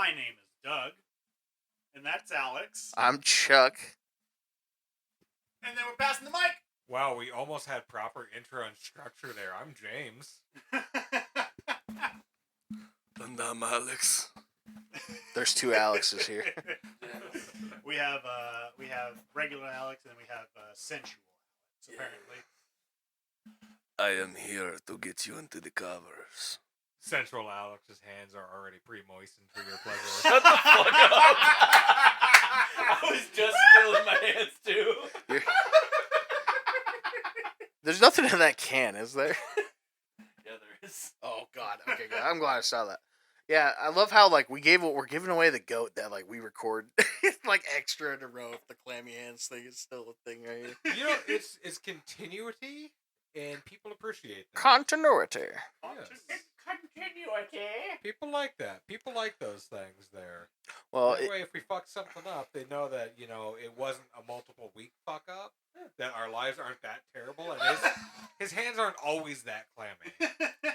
My name is Doug. And that's Alex. I'm Chuck. And then we're passing the mic. Wow, we almost had proper intro and structure there. I'm James. And I'm Alex. There's two Alexes here. we have regular Alex and then we have sensual Alex, apparently. I am here to get you into the covers. Central Alex's hands are already pre-moistened for your pleasure. Shut the fuck up! I was just feeling my hands too. There's nothing in that can, is there? Yeah, there is. Oh God. Okay, good. I'm glad I saw that. Yeah, I love how we're giving away the goat that we record extra in a row. If the clammy hands thing is still a thing right here. You know, it's continuity, and people appreciate that. Continuity. Yes. Continuity. People like that. People like those things there. Well, that way, if we fuck something up, they know that, it wasn't a multiple week fuck up, that our lives aren't that terrible, and his hands aren't always that clammy.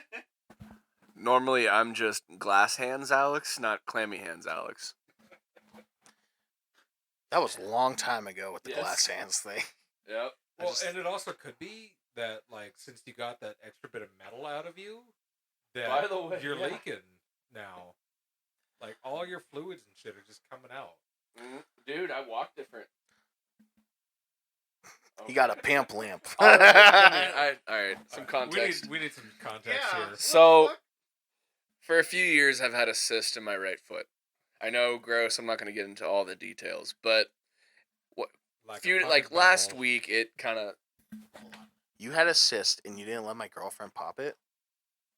Normally, I'm just glass hands Alex, not clammy hands Alex. that was a long time ago with the Yes. glass hands thing. Yep. Well, and it also could be that, since you got that extra bit of metal out of you, that By the way, you're yeah. leaking now. All your fluids and shit are just coming out. Dude, I walk different. He got a pimp limp. All right, some context. We need some context Yeah. here. So, for a few years, I've had a cyst in my right foot. I know, gross. I'm not going to get into all the details, but last week, it kind of. You had a cyst and you didn't let my girlfriend pop it?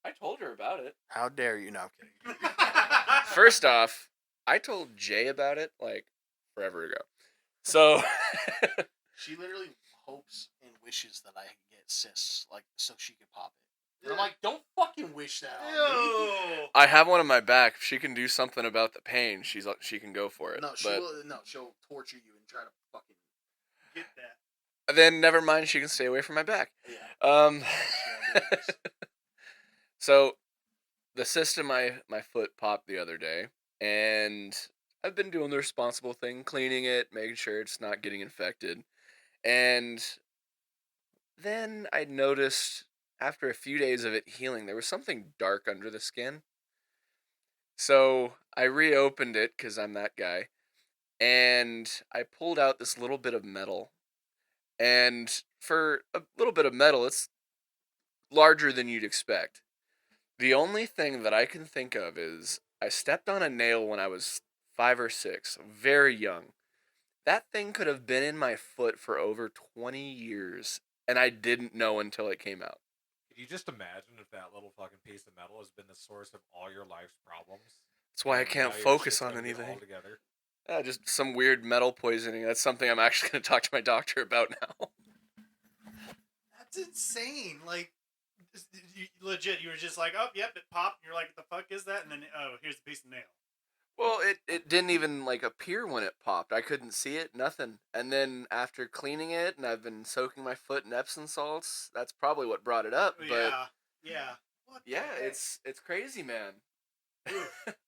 I told her about it. How dare you? No, I'm kidding. First off, I told Jay about it forever ago. So She literally hopes and wishes that I can get cysts, so she can pop it. And I'm like, don't fucking wish that on me. Ew. I have one on my back. If she can do something about the pain, she can go for it. She'll torture you and try to fucking Get that. Then never mind. She can stay away from my back. Yeah. So the cyst in my foot popped the other day, and I've been doing the responsible thing, cleaning it, making sure it's not getting infected. And then I noticed after a few days of it healing, there was something dark under the skin. So I reopened it because I'm that guy, and I pulled out this little bit of metal. And for a little bit of metal, it's larger than you'd expect. The only thing that I can think of is I stepped on a nail when I was 5 or 6, very young. That thing could have been in my foot for over 20 years, and I didn't know until it came out. Can you just imagine if that little fucking piece of metal has been the source of all your life's problems? That's why I And can't now your focus shit's on gonna be anything. all together. Just some weird metal poisoning. That's something I'm actually going to talk to my doctor about now. That's insane. Legit, you were just like, oh, yep, it popped. And you're like, what the fuck is that? And then, oh, here's the piece of nail. Well, it didn't even appear when it popped. I couldn't see it, nothing. And then after cleaning it, and I've been soaking my foot in Epsom salts, that's probably what brought it up. But Yeah. What the yeah, heck? it's crazy, man.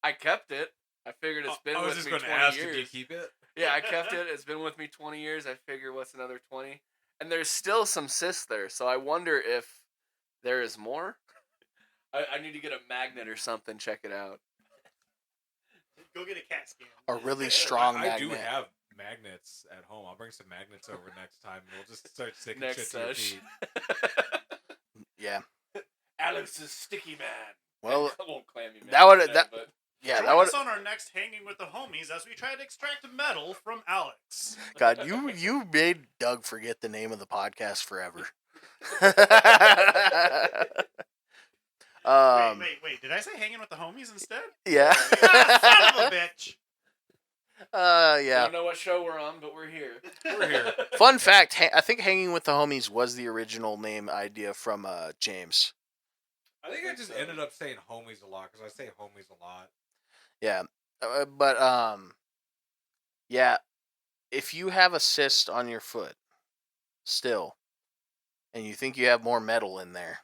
I kept it. I figured it's been I was with just me going to 20 ask, years. did you keep it? Yeah, I kept it. It's been with me 20 years. I figure what's another 20? And there's still some cysts there, so I wonder if there is more. I need to get a magnet or something, check it out. Go get a CAT scan. A really strong I do magnet. have magnets at home. I'll bring some magnets over next time, and we'll just start sticking Next shit to your sesh. feet. Yeah. Alex's sticky man. Well, Won't clammy man. that would- today, that- but yeah, Join that would. us on our next Hanging with the Homies as we try to extract metal from Alex. God, you made Doug forget the name of the podcast forever. Wait. Did I say Hanging with the Homies instead? Yeah. Son of a bitch. Yeah. Don't know what show we're on, but we're here. We're here. Fun fact: I think "Hanging with the Homies" was the original name idea from James. I think I just ended up saying homies a lot, because I say homies a lot. Yeah, but yeah. If you have a cyst on your foot, still, and you think you have more metal in there,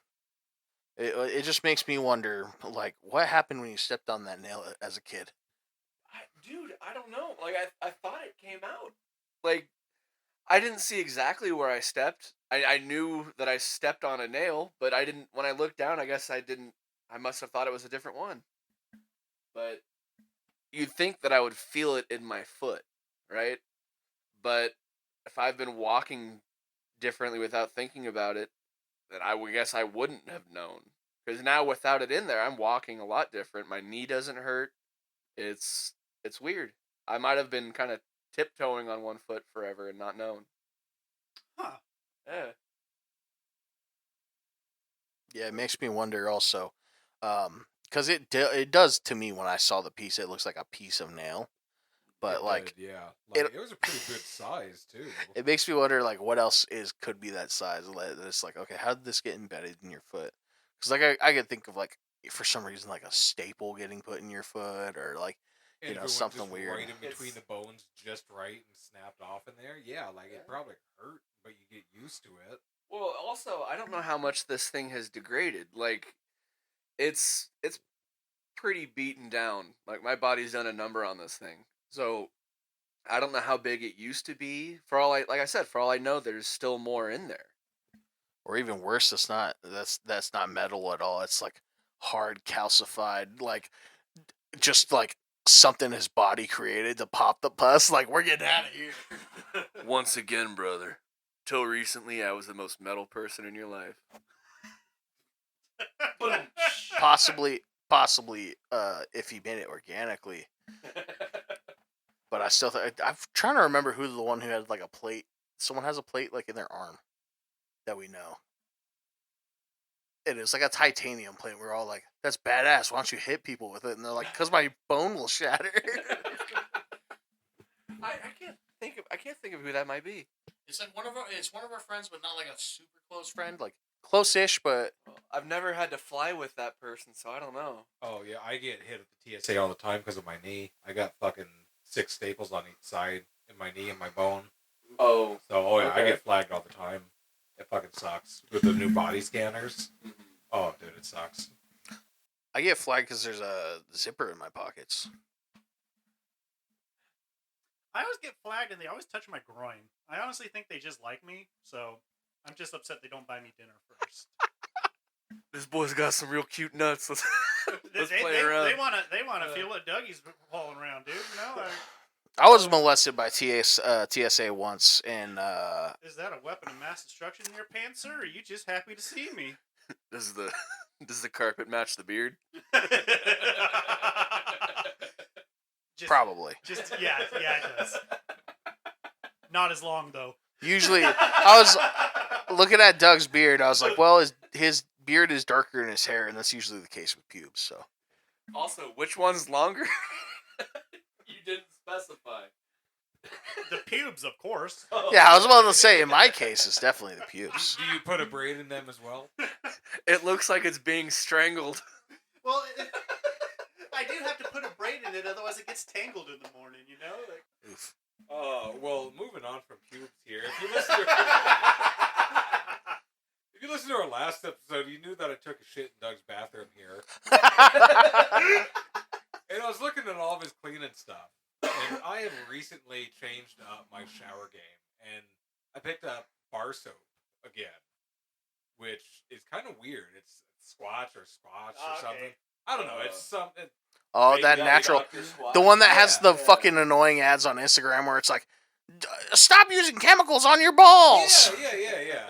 it just makes me wonder, what happened when you stepped on that nail as a kid? Dude, I don't know. Like, I thought it came out. Like, I didn't see exactly where I stepped. I knew that I stepped on a nail, but I didn't. When I looked down, I guess I didn't. I must have thought it was a different one. But you'd think that I would feel it in my foot, right? But if I've been walking differently without thinking about it, then I would guess I wouldn't have known. Because now without it in there, I'm walking a lot different. My knee doesn't hurt. It's weird. I might have been kind of tiptoeing on one foot forever and not known. Huh. Yeah. Yeah, it makes me wonder also, because it does to me when I saw the piece. It looks like a piece of nail, but It like did, yeah, like it was a pretty good size too. it makes me wonder like what else could be that size. It's like, okay, how did this get embedded in your foot? Because like I could think of like for some reason like a staple getting put in your foot or like And if it went something just weird. right in between It's- the bones, just right, and snapped off in there. Yeah, like it probably hurt, but you get used to it. Well, also, I don't know how much this thing has degraded. Like, it's pretty beaten down. Like, my body's done a number on this thing. So, I don't know how big it used to be. Like I said, for all I know, there's still more in there. Or even worse, that's not metal at all. It's like hard calcified, like just like something his body created to pop the pus. Like we're getting out of here. Once again, brother. Till recently, I was the most metal person in your life. Possibly, if he made it organically. But I still, I'm trying to remember who's the one who had like a plate. Someone has a plate like in their arm that we know. It is like a titanium plate. We're all like, "That's badass. Why don't you hit people with it?" And they're like, "Cause my bone will shatter." I can't think of who that might be. It's like one of our friends, but not like a super close friend. Like close-ish, but I've never had to fly with that person, so I don't know. Oh yeah, I get hit at the TSA all the time because of my knee. I got fucking 6 staples on each side in my knee and my bone. Oh. So I Okay. get flagged all the time. It fucking sucks with the new body scanners. Oh, dude, it sucks. I get flagged because there's a zipper in my pockets. I always get flagged and they always touch my groin. I honestly think they just like me, so I'm just upset they don't buy me dinner first. This boy's got some real cute nuts. Let's they, play they, around. They want to feel what Dougie's hauling around, dude. You know, I was molested by TSA once, and is that a weapon of mass destruction in your pants, sir? Or are you just happy to see me? Does the carpet match the beard? Just, probably. Just yeah, it does. Not as long though. Usually, I was looking at Doug's beard. I was like, well, his beard is darker than his hair, and that's usually the case with pubes. So, Also, which one's longer? You didn't specify. The pubes, of course. yeah, I was about to say, in my case, it's definitely the pubes. Do you put a braid in them as well? It looks like it's being strangled. Well, I do have to put a braid in it, otherwise it gets tangled in the morning. You know. Like... Oof. Well, moving on from pubes here. If you listen to our last episode, you knew that I took a shit in Doug's bathroom here. And I was looking at all of his cleaning stuff. And I have recently changed up my shower game. And I picked up bar soap again. Which is kind of weird. It's Squatch or something. I don't know. It's something. Oh, Maybe that I'll natural. Dr. Squatch. The one that has Yeah. the fucking annoying ads on Instagram where it's like, stop using chemicals on your balls. Yeah.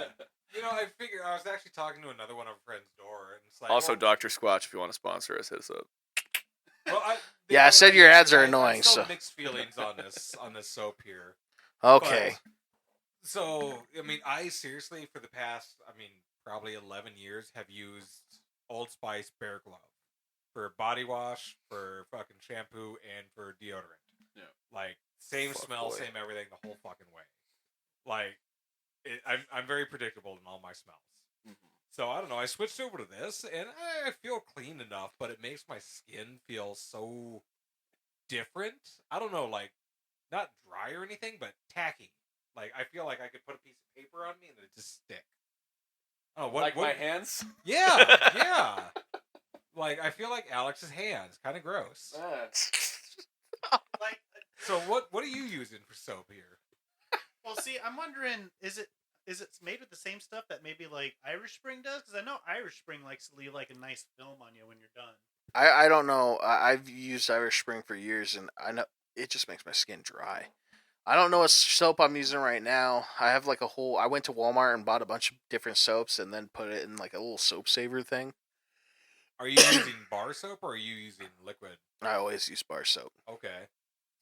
You know, I figured I was actually talking to another one of our friends' door, and it's like Also, well, Dr. Squatch, if you want to sponsor us, hit us up. well, Yeah, I said your ads are annoying, I still so- mixed feelings on this soap here. Okay. But, so I mean, I seriously for the past probably 11 years have used Old Spice Bear Glove for body wash, for fucking shampoo, and for deodorant. Yeah. Like same Fuck smell, boy. same everything, the whole fucking way. Like I'm very predictable in all my smells. So I don't know. I switched over to this, and I feel clean enough, but it makes my skin feel so different. I don't know, like not dry or anything, but tacky. Like I feel like I could put a piece of paper on me and it just stick. Oh, what? my hands? Yeah. Like I feel like Alex's hands, kind of gross. Like So what are you using for soap here? Well, see, I'm wondering, is it made with the same stuff that maybe like Irish Spring does? Because I know Irish Spring likes to leave like a nice film on you when you're done. I don't know. I've used Irish Spring for years, and I know it just makes my skin dry. I don't know what soap I'm using right now. I have like a whole. I went to Walmart and bought a bunch of different soaps, and then put it in like a little soap saver thing. Are you using bar soap or are you using liquid? I always use bar soap. Okay.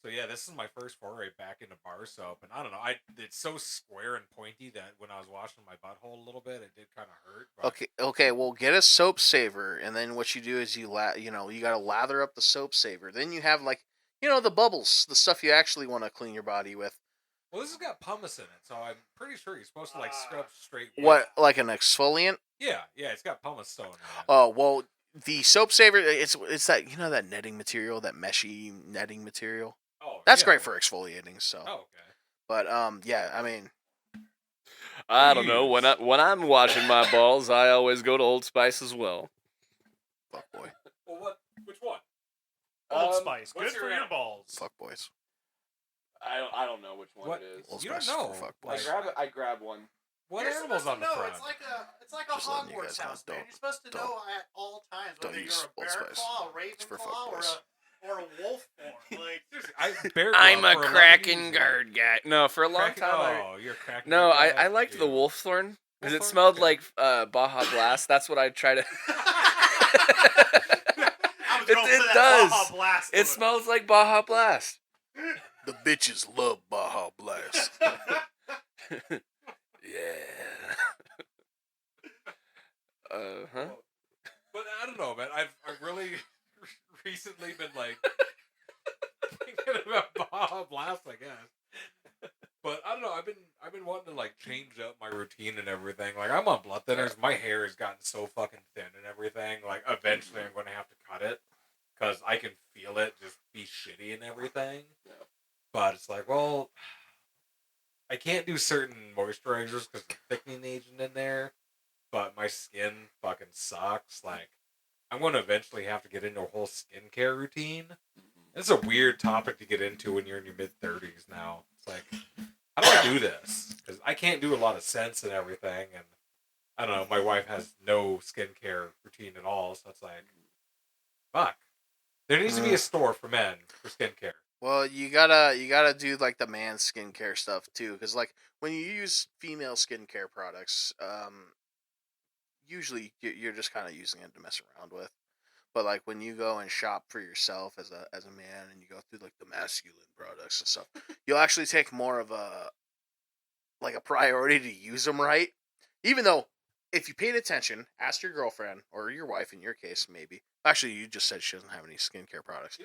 So yeah, this is my first foray back into bar soap, and I don't know. It's so square and pointy that when I was washing my butthole a little bit, it did kind of hurt. But... Okay. Well, get a soap saver, and then what you do is you gotta lather up the soap saver. Then you have like the bubbles, the stuff you actually want to clean your body with. Well, this has got pumice in it, so I'm pretty sure you're supposed to like scrub straight. What, like an exfoliant? Yeah, it's got pumice stone in it. Oh well, the soap saver, it's that that netting material, that meshy netting material. Oh, that's yeah, great for exfoliating. So. Oh, okay. But yeah, I mean, I don't know. When I'm washing my balls, I always go to Old Spice as well. fuck boy, Well, which one? Old Spice, good what's for your your animal? balls. fuck boys. I don't know which one What? it is. Old You don't Spice is know. for fuck Like, boys. I grab one. What You're animal's supposed on to the know. front? It's like a Just letting you Hogwarts guys know, house, man. don't- You're supposed to don't- know at all times don't whether use you're a Old bear Spice. claw, a It's for raven fuck claw, boys. or a wolf form. Like Seriously, I bear I'm glove a for 11 Kraken years. guard guy. No, for a long Kraken- time. Oh, you're a Kraken. No, guy? I liked the Ew. Wolfthorn because it Wolfthorn? smelled Okay. like Baja Blast. That's what I try to. I was going for It that does. Baja Blast. It smells like Baja Blast. The bitches love Baja Blast. Yeah. Huh. But I don't know, man. I've really recently been like thinking about Baja Blast, I guess. But I don't know. I've been wanting to like change up my routine and everything. Like I'm on blood thinners. My hair has gotten so fucking thin and everything. Like eventually I'm going to have to cut it because I can feel it just be shitty and everything. Yeah. But it's like, well, I can't do certain moisturizers because the thickening agent in there. But my skin fucking sucks. Like, I'm going to eventually have to get into a whole skincare routine. It's a weird topic to get into when you're in your mid-30s now. It's like, how do I do this? Because I can't do a lot of scents and everything. And I don't know, my wife has no skincare routine at all. So it's like, fuck. There needs to be a store for men for skincare. Well, you gotta do like the man skincare stuff too, because like when you use female skincare products, usually you're just kind of using it to mess around with. But like when you go and shop for yourself as a man and you go through like the masculine products and stuff, you'll actually take more of a priority to use them right. Even though if you paid attention, ask your girlfriend or your wife in your case maybe. Actually, you just said she doesn't have any skincare products.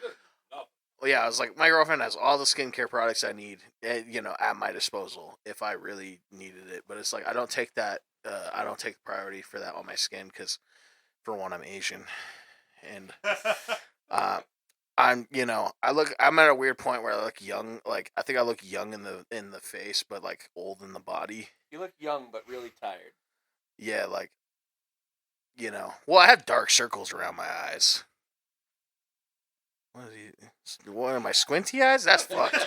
Well, yeah, I was like, my girlfriend has all the skincare products I need, at my disposal if I really needed it. But it's like I don't take that. I don't take priority for that on my skin because, for one, I'm Asian, and I'm at a weird point where I look young. Like I think I look young in the face, but like old in the body. You look young but really tired. Yeah, like, well, I have dark circles around my eyes. What am I, squinty eyes? That's fucked.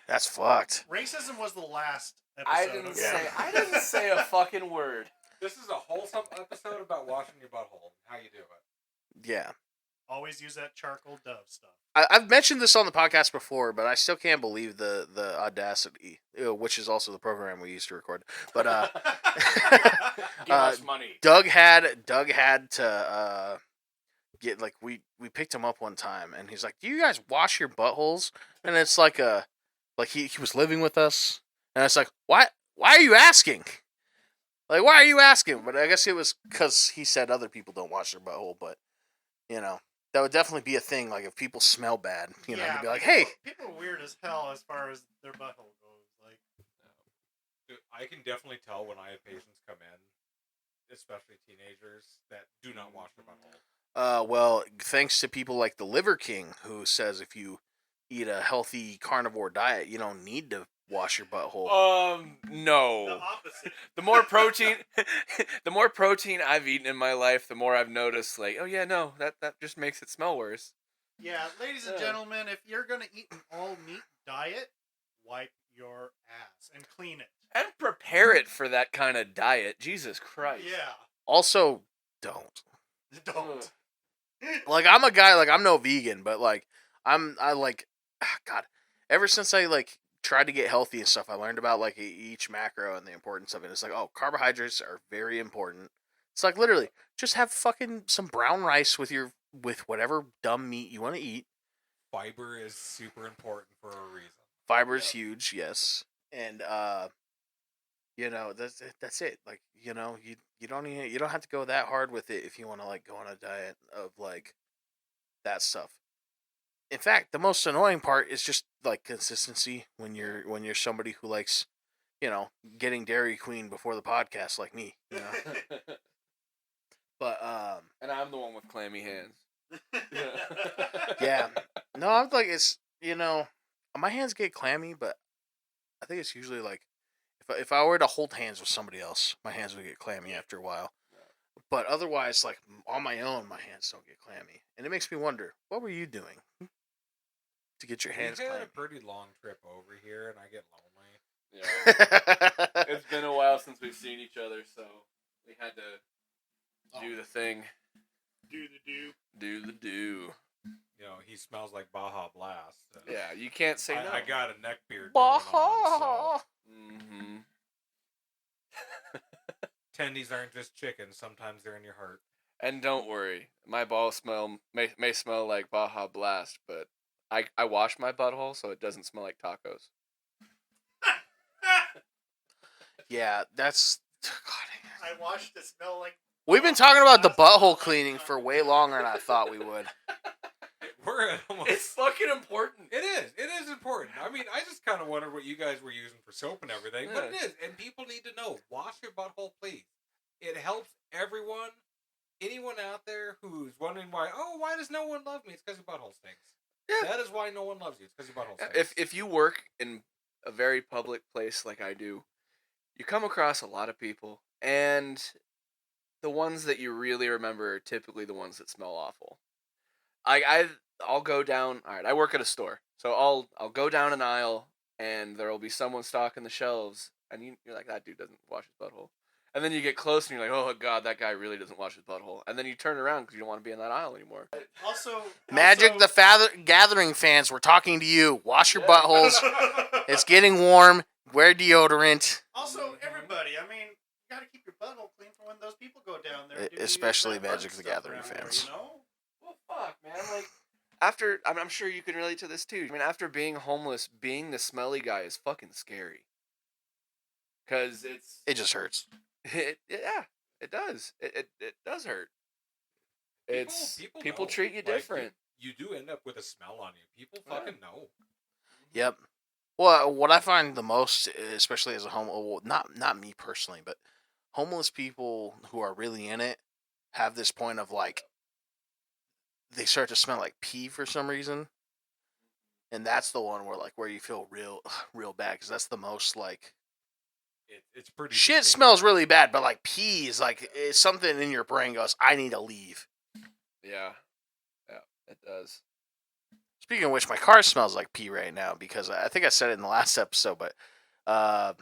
That's fucked. Racism was the last I episode. didn't say a fucking word. This is a wholesome episode about washing your butthole and how you do it. Yeah. Always use that charcoal Dove stuff. I've mentioned this on the podcast before, but I still can't believe the audacity, which is also the program we used to record. But Give us money. Doug had to get like we picked him up one time, and he's like, "Do you guys wash your buttholes?" And it's like he was living with us, and it's like, why are you asking? Like, why are you asking? But I guess it was because he said other people don't wash their butthole, but that would definitely be a thing. Like if people smell bad, you'd be like, "Hey." People are weird as hell as far as their butthole goes. Like, Dude, I can definitely tell when I have patients come in, especially teenagers, that do not wash their butthole. Well, thanks to people like the Liver King, who says if you eat a healthy carnivore diet, you don't need to wash your butthole. No. the opposite. The more protein I've eaten in my life, the more I've noticed, like, oh yeah, no, that just makes it smell worse. Yeah, ladies and gentlemen, if you're gonna eat an all meat diet, wipe your ass and clean it. And prepare it for that kind of diet. Jesus Christ. Yeah, Also, don't. don't. Like, I'm a guy, like, I'm no vegan, but, like, God, ever since I, like, tried to get healthy and stuff, I learned about, like, each macro and the importance of it. It's like, oh, carbohydrates are very important. It's like, literally, just have fucking some brown rice with whatever dumb meat you want to eat. Fiber is super important for a reason. Fiber is huge, yes. And, that's it. Like, you don't have to go that hard with it if you want to, like, go on a diet of, like, that stuff. In fact, the most annoying part is just, like, consistency when you're somebody who likes, getting Dairy Queen before the podcast like me, But And I'm the one with clammy hands. yeah. No, I'm like, it's, my hands get clammy, but I think it's usually like if I were to hold hands with somebody else, my hands would get clammy after a while. But otherwise, like, on my own, my hands don't get clammy. And it makes me wonder, what were you doing to get your hands We had clammy? a pretty long trip over here, and I get lonely. Yeah. It's been a while since we've seen each other, so we had to do the thing. Do the do. Do the do. He smells like Baja Blast. Yeah, you can't say no. I got a neck beard going on, so Mm-hmm. tendies aren't just chicken. Sometimes they're in your heart. And don't worry, my balls may smell like Baja Blast, but I wash my butthole so it doesn't smell like tacos. Yeah, that's... God. I watched it smell like. We've been talking about the butthole cleaning for way longer than I thought we would. We're at almost. It's fucking important. It is. It is important. I mean, I just kind of wondered what you guys were using for soap and everything, but it is. And people need to know. Wash your butthole, please. It helps everyone. Anyone out there who's wondering why does no one love me? It's because your butthole stinks. Yeah. That is why no one loves you. It's because your butthole stinks. If you work in a very public place like I do, you come across a lot of people, and the ones that you really remember are typically the ones that smell awful. I'll go down. All right, I work at a store, so I'll go down an aisle, and there will be someone stocking the shelves, and you're like, that dude doesn't wash his butthole. And then you get close, and you're like, oh god, that guy really doesn't wash his butthole. And then you turn around because you don't want to be in that aisle anymore. Also, Magic the Gathering fans, we're talking to you. Wash your buttholes. It's getting warm. Wear deodorant. Also, everybody, I mean, you gotta keep your butthole clean for when those people go down there. doing Especially that Magic fun the stuff Gathering around there, fans. Well, fuck, man. Like, after, I'm sure you can relate to this too. I mean, after being homeless, being the smelly guy is fucking scary. Because It just hurts. Yeah, it does. It does hurt. People know. treat you Like, different. You do end up with a smell on you. People fucking know. Yep. Well, what I find the most, especially as a well, not me personally, but homeless people who are really in it have this point of, like, they start to smell like pee for some reason, and that's the one where you feel real bad, because that's the most, like, It's pretty. shit distinct. smells really bad, but, like, pee is like, it's something in your brain goes, I need to leave. Yeah, it does. Speaking of which, my car smells like pee right now, because I think I said it in the last episode, but I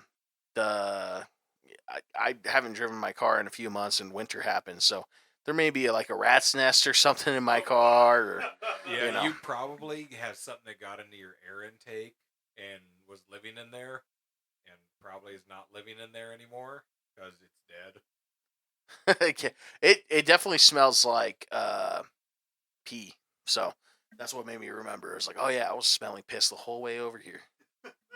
haven't driven my car in a few months, and winter happened, so there may be like a rat's nest or something in my car. Or, Yeah, you probably have something that got into your air intake and was living in there, and probably is not living in there anymore because it's dead. it definitely smells like pee. So that's what made me remember. It's like, oh yeah, I was smelling piss the whole way over here.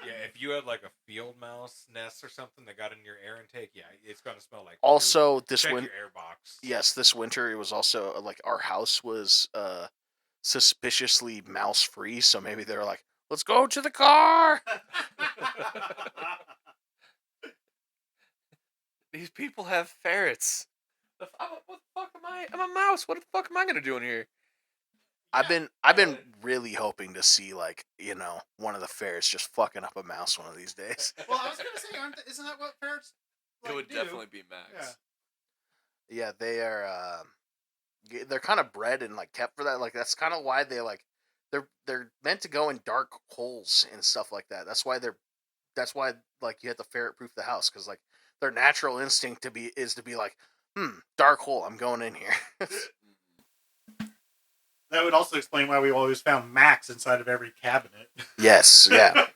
Yeah, if you had like a field mouse nest or something that got in your air intake, yeah, it's gonna smell like. Also, this check winter, your air box. yes, this winter it was also like our house was suspiciously mouse free. So maybe they're like, let's go to the car. These people have ferrets. What the fuck am I? I'm a mouse. What the fuck am I gonna do in here? I've been really hoping to see, like, one of the ferrets just fucking up a mouse one of these days. Well, I was gonna say, isn't that what ferrets? It would do? definitely be Max. Yeah, they are. They're kind of bred and like kept for that. Like that's kind of why they like they're meant to go in dark holes and stuff like that. That's why like you have to ferret proof the house, because like their natural instinct is to be like, dark hole, I'm going in here. That would also explain why we always found Max inside of every cabinet. Yes, yeah.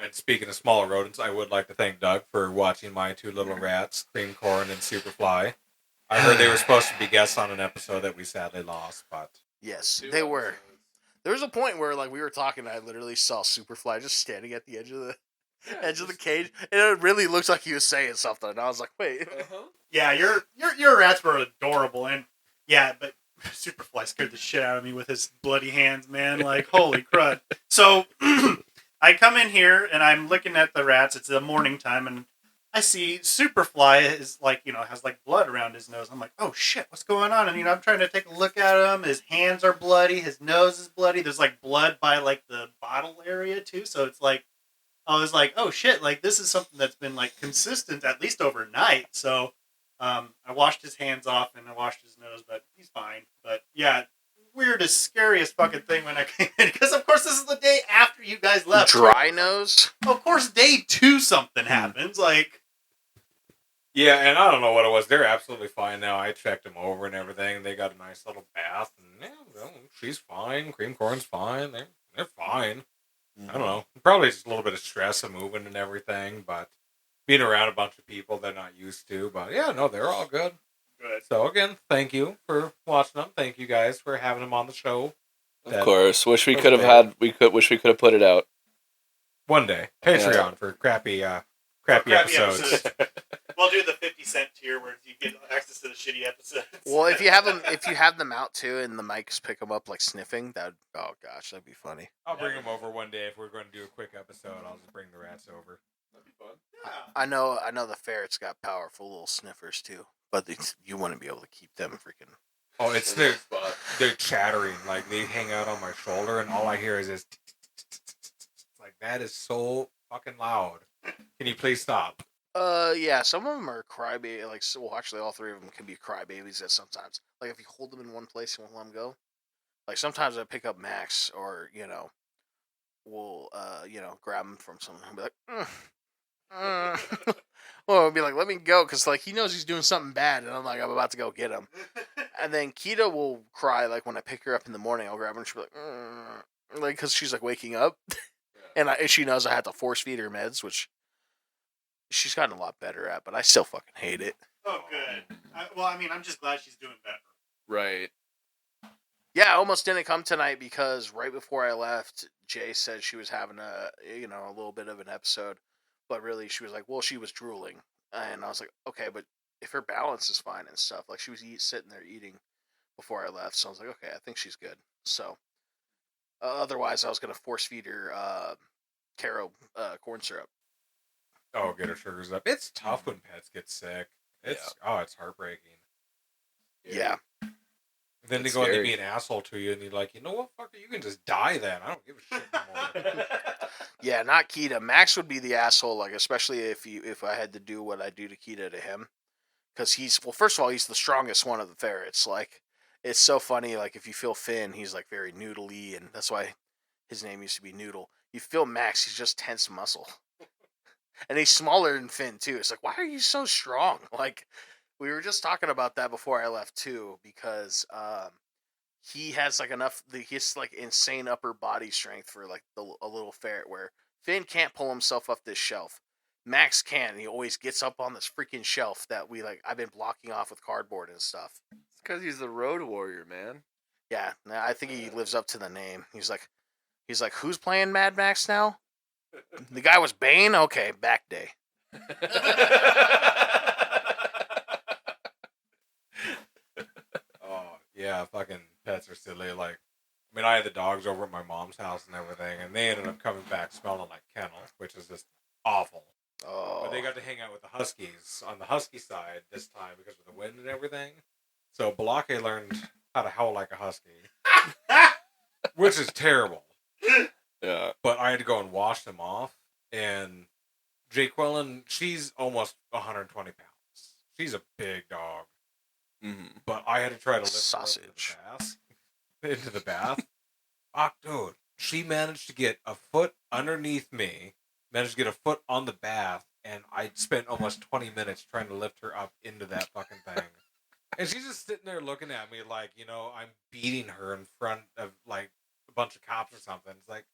And speaking of smaller rodents, I would like to thank Doug for watching my two little rats, Cream Corn and Superfly. I heard they were supposed to be guests on an episode that we sadly lost, but Yes, they were. There was a point where like we were talking, and I literally saw Superfly just standing at the edge of the cage, and it really looked like he was saying something. And I was like, wait. Yeah, your rats were adorable, and yeah, but Superfly scared the shit out of me with his bloody hands, man. Like, holy crud. So I come in here and I'm looking at the rats. It's the morning time, and I see Superfly is like, has like blood around his nose. I'm like, oh shit, what's going on? And I'm trying to take a look at him. His hands are bloody. His nose is bloody. There's like blood by like the bottle area too. So it's like, I was like, oh shit, like this is something that's been like consistent at least overnight. So I washed his hands off and I washed his nose, but he's fine. But yeah, weirdest, scariest fucking thing when I came in, because of course this is the day after you guys left. Dry nose? Of course, day 2 something happens. Like, yeah, and I don't know what it was. They're absolutely fine now. I checked them over and everything. They got a nice little bath, and yeah, well, she's fine. Cream Corn's fine. They're fine. I don't know. Probably just a little bit of stress of moving and everything, but being around a bunch of people they're not used to. But yeah, no, they're all good. good. So again, thank you for watching them. Thank you guys for having them on the show. Of course. Wish we could have had. Wish we could have put it out. One day, Patreon for crappy episodes. We'll do the 50-cent tier where you get access to the shitty episodes. Well, if you have them out too, and the mics pick them up like sniffing, that'd be funny. I'll bring them over one day if we're going to do a quick episode. I'll just bring the rats over. That'd be fun. Yeah. I know the ferrets got powerful little sniffers too, but you wouldn't be able to keep them freaking. Oh, it's they're chattering, like they hang out on my shoulder, and all I hear is this. Like that is so fucking loud. Can you please stop? Yeah, some of them are crybaby. Like, so, well, actually, all 3 of them can be crybabies. At sometimes, like if you hold them in one place and won't let them go. Like sometimes I pick up Max, or we'll grab him from someone and be like, well, I'll be like, let me go, because like he knows he's doing something bad, and I'm like, I'm about to go get him. And then Kita will cry like when I pick her up in the morning. I'll grab her and she'll be like, because she's like waking up, and she knows I have to force feed her meds, which she's gotten a lot better at, but I still fucking hate it. Oh, good. I'm just glad she's doing better. Right. Yeah, I almost didn't come tonight because right before I left, Jay said she was having a little bit of an episode, but really she was like, well, she was drooling, and I was like, okay, but if her balance is fine and stuff, like she was sitting there eating before I left, so I was like, okay, I think she's good. So otherwise, I was gonna force feed her Caro corn syrup. Oh, get her sugars up. It's tough when pets get sick. It's heartbreaking. Yeah. Then they It's go and they scary. be an asshole to you, and you're like, you know what, fucker, you can just die then. I don't give a shit anymore. Yeah, not Kita. Max would be the asshole, like especially if I had to do what I do to Kita to him, because first of all, he's the strongest one of the ferrets. Like, it's so funny. Like, if you feel Finn, he's like very noodly, and that's why his name used to be Noodle. You feel Max, he's just tense muscle, and he's smaller than Finn too. It's like, why are you so strong? Like, we were just talking about that before I left too, because he has like he's like insane upper body strength for like a little ferret, where Finn can't pull himself up this shelf. Max can, and he always gets up on this freaking shelf that I've been blocking off with cardboard and stuff. It's because he's the road warrior, man. Yeah, I think he lives up to the name. He's like, who's playing Mad Max now? The guy was Bane? Okay, back day. Oh, yeah, fucking pets are silly. Like, I mean, I had the dogs over at my mom's house and everything, and they ended up coming back smelling like kennel, which is just awful. Oh. But they got to hang out with the Huskies on the Husky side this time because of the wind and everything. So Balake learned how to howl like a Husky, which is terrible. Yeah. But I had to go and wash them off. And Jaqueline, she's almost 120 pounds. She's a big dog. Mm-hmm. But I had to try to lift Sausage. her up into the bath. Dude, she managed to get a foot underneath me, managed to get a foot on the bath, and I spent almost 20 minutes trying to lift her up into that fucking thing. And she's just sitting there looking at me like, I'm beating her in front of, like, a bunch of cops or something. It's like,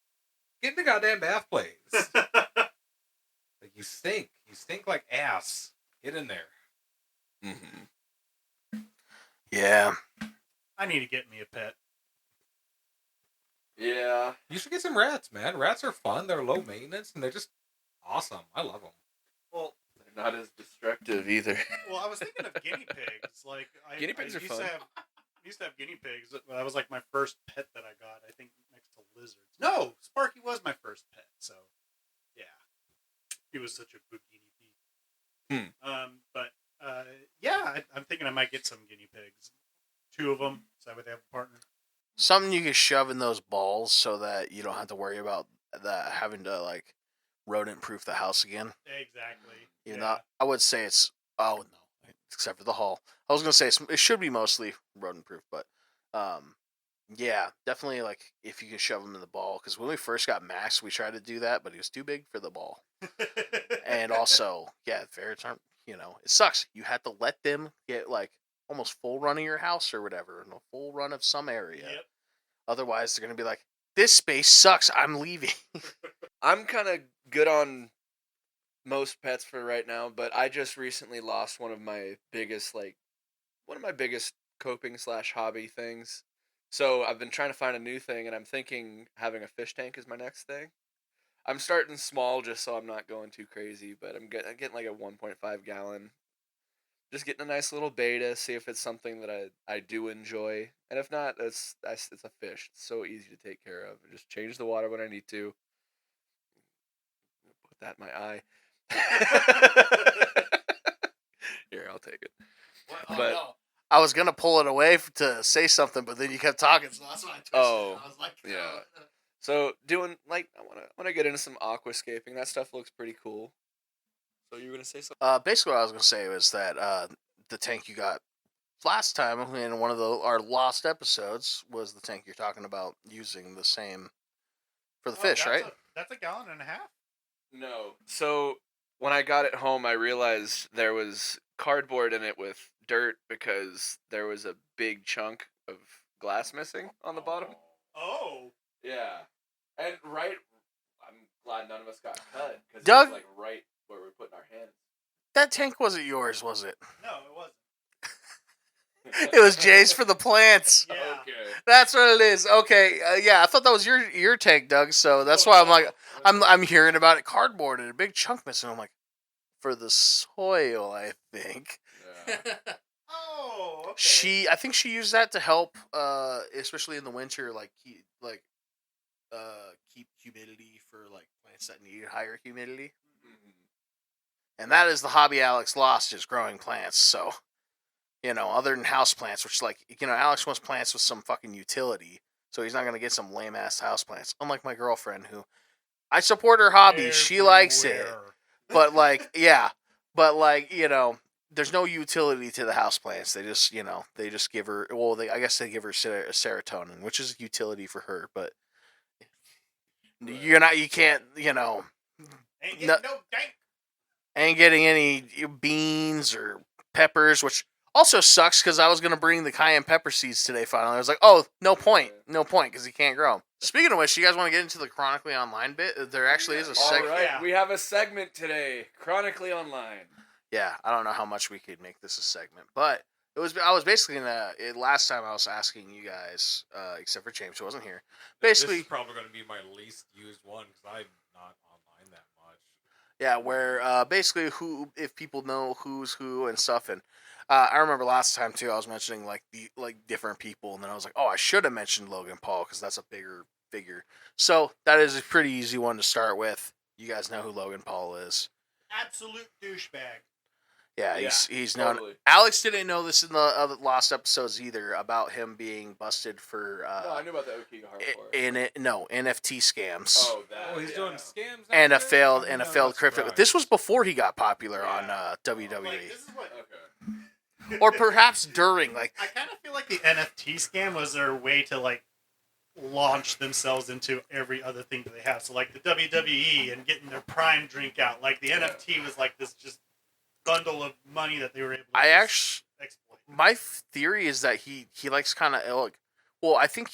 get in the goddamn bath, please. Like, you stink. You stink like ass. Get in there. Mm-hmm. Yeah. I need to get me a pet. Yeah. You should get some rats, man. Rats are fun. They're low maintenance, and they're just awesome. I love them. Well, They're not as destructive either. I was thinking of guinea pigs. Like, Guinea pigs are used fun. Used to have guinea pigs. That was like my first pet that I got. I think next to lizards. No, Sparky was my first pet. So, yeah, he was such a good guinea pig. I'm thinking I might get some guinea pigs. 2 of them, so I would have a partner. Something you can shove in those balls so that you don't have to worry about that having to like rodent-proof the house again. Exactly. Even though I would say it's except for the hall. I was gonna say it should be mostly rodent-proof, but yeah, definitely like if you can shove them in the ball. Because when we first got Max, we tried to do that, but he was too big for the ball. And also, ferrets aren't. It sucks. You had to let them get like almost full run of your house or whatever, and a full run of some area. Yep. Otherwise, they're gonna be like, "This space sucks. I'm leaving." I'm kind of good on most pets for right now, but I just recently lost one of my biggest coping / hobby things. So I've been trying to find a new thing, and I'm thinking having a fish tank is my next thing. I'm starting small just so I'm not going too crazy, but I'm getting like a 1.5 gallon. Just getting a nice little beta, see if it's something that I do enjoy, and if not, it's a fish. It's so easy to take care of. I just change the water when I need to. Put that in my eye. Here, I'll take it. But no. I was gonna pull it away to say something, but then you kept talking, so that's why I twisted it. I was like, yeah. So doing I want to get into some aquascaping. That stuff looks pretty cool. So you were gonna say something? Basically, what I was gonna say was that the tank you got last time in one of our lost episodes was the tank you're talking about using the same for the fish, right? That's a gallon and a half. No. So when I got it home, I realized there was cardboard in it with dirt because there was a big chunk of glass missing on the bottom. Oh. Yeah. And I'm glad none of us got cut because Doug? it was like right where we're putting our hands. That tank wasn't yours, was it? No, it wasn't. It was Jay's for the plants. Yeah. Okay. That's what it is. Okay, I thought that was your tank, Doug. So that's why I'm like, I'm hearing about it, cardboard and a big chunk missing. I'm like, for the soil, I think. Yeah. Oh, okay. I think she used that to help, especially in the winter, keep humidity for like plants that need higher humidity. Mm-hmm. And that is the hobby Alex lost, is growing plants. So, other than house plants, which Alex wants plants with some fucking utility. So he's not going to get some lame ass house plants. Unlike my girlfriend, who I support her hobby. She likes it. But there's no utility to the houseplants. They just give her. Well, I guess they give her serotonin, which is utility for her. But you can't, ain't getting any beans or peppers, which also sucks because I was gonna bring the cayenne pepper seeds today. Finally, I was like, oh, no point, because you can't grow them. Speaking of which, you guys want to get into the Chronically Online bit? There actually is a segment. All right, we have a segment today, Chronically Online. Yeah, I don't know how much we could make this a segment, but I was basically last time I was asking you guys, except for James who wasn't here. Basically, this is probably going to be my least used one because I'm not online that much. Yeah, where basically if people know who's who and stuff, and I remember last time too I was mentioning like different people, and then I was like, oh, I should have mentioned Logan Paul because that's a bigger figure. So that is a pretty easy one to start with. You guys know who Logan Paul is. Absolute douchebag. Yeah, he's known. Totally. Alex didn't know this in the other lost episodes either about him being busted for. No, I knew about the OK hardcore. NFT scams. Oh, that. Oh, he's doing scams. And out a there? failed crypto. Right. This was before he got popular on WWE, Like, this is what. Okay. or perhaps during. Like, I kind of feel like the NFT scam was their way to launch themselves into every other thing that they have. So like the WWE and getting their Prime drink out, like the NFT was like this just bundle of money that they were able to exploit. My theory is that he likes kind of like, well, I think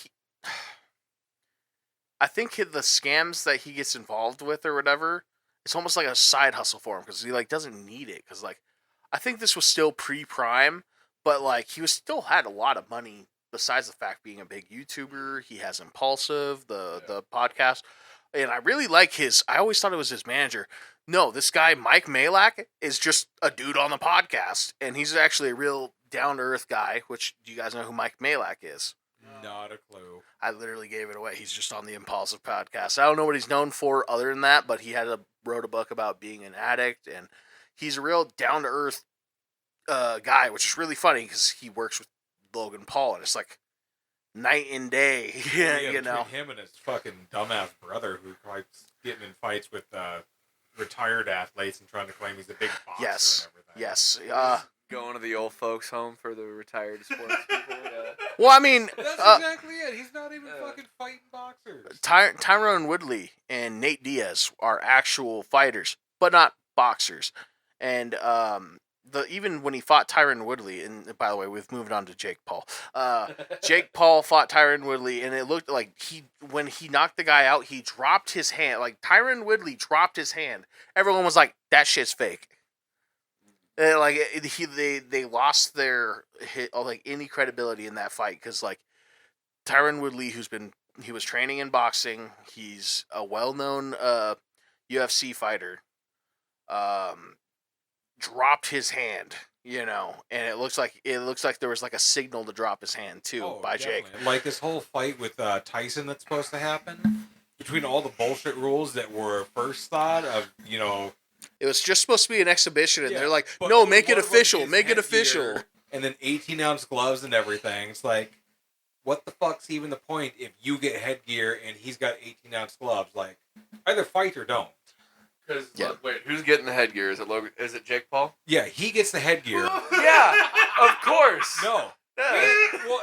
the scams that he gets involved with or whatever, it's almost like a side hustle for him because he like doesn't need it because like I think this was still pre-Prime, but like he was still had a lot of money besides the fact being a big YouTuber. He has Impulsive, the podcast, and I really like his. I always thought it was his manager. No, this guy Mike Malak is just a dude on the podcast, and he's actually a real down to earth guy. Which do you guys know who Mike Malak is? Not a clue. I literally gave it away. He's just on the Impulsive podcast. I don't know what he's known for other than that, but he wrote a book about being an addict, and he's a real down to earth guy, which is really funny because he works with Logan Paul, and it's like night and day. You know, him and his fucking dumbass brother who keeps getting in fights with retired athletes and trying to claim he's a big boxer yes, and everything. yes. Going to the old folks' home for the retired sports people. Well, I mean, That's exactly it. He's not even fucking fighting boxers. Tyrone Woodley and Nate Diaz are actual fighters, but not boxers. And even when he fought Tyron Woodley, and by the way, we've moved on to Jake Paul. Jake Paul fought Tyron Woodley, and it looked like when he knocked the guy out, he dropped his hand. Like Tyron Woodley dropped his hand. Everyone was like, "That shit's fake." Like they lost their like any credibility in that fight because like Tyron Woodley, he was training in boxing. He's a well-known UFC fighter. Dropped his hand, and it looks like there was like a signal to drop his hand too by definitely. Jake. Like this whole fight with Tyson that's supposed to happen, between all the bullshit rules that were first thought of, It was just supposed to be an exhibition, and they're like, but "No, make it one of them official, gets make it headgear, official." And then 18-ounce gloves and everything. It's like, what the fuck's even the point if you get headgear and he's got 18-ounce gloves? Like, either fight or don't. Because wait, who's getting the headgear? Is it Logan? Is it Jake Paul? Yeah, he gets the headgear. Yeah, of course. No. Yeah. Well,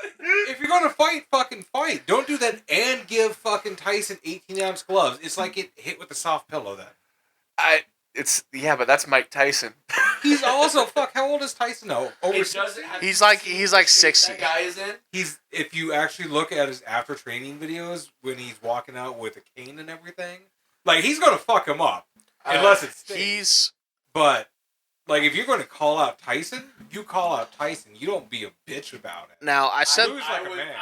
if you're gonna fight, fucking fight. Don't do that and give fucking Tyson 18-ounce gloves. It's like it hit with a soft pillow then. But that's Mike Tyson. He's also how old is Tyson now? Over 60? He's like 60. That guy is in. If you actually look at his after training videos when he's walking out with a cane and everything, like he's gonna fuck him up unless it's But like if you're gonna call out Tyson, you call out Tyson. You don't be a bitch about it. Now I said lose like a man.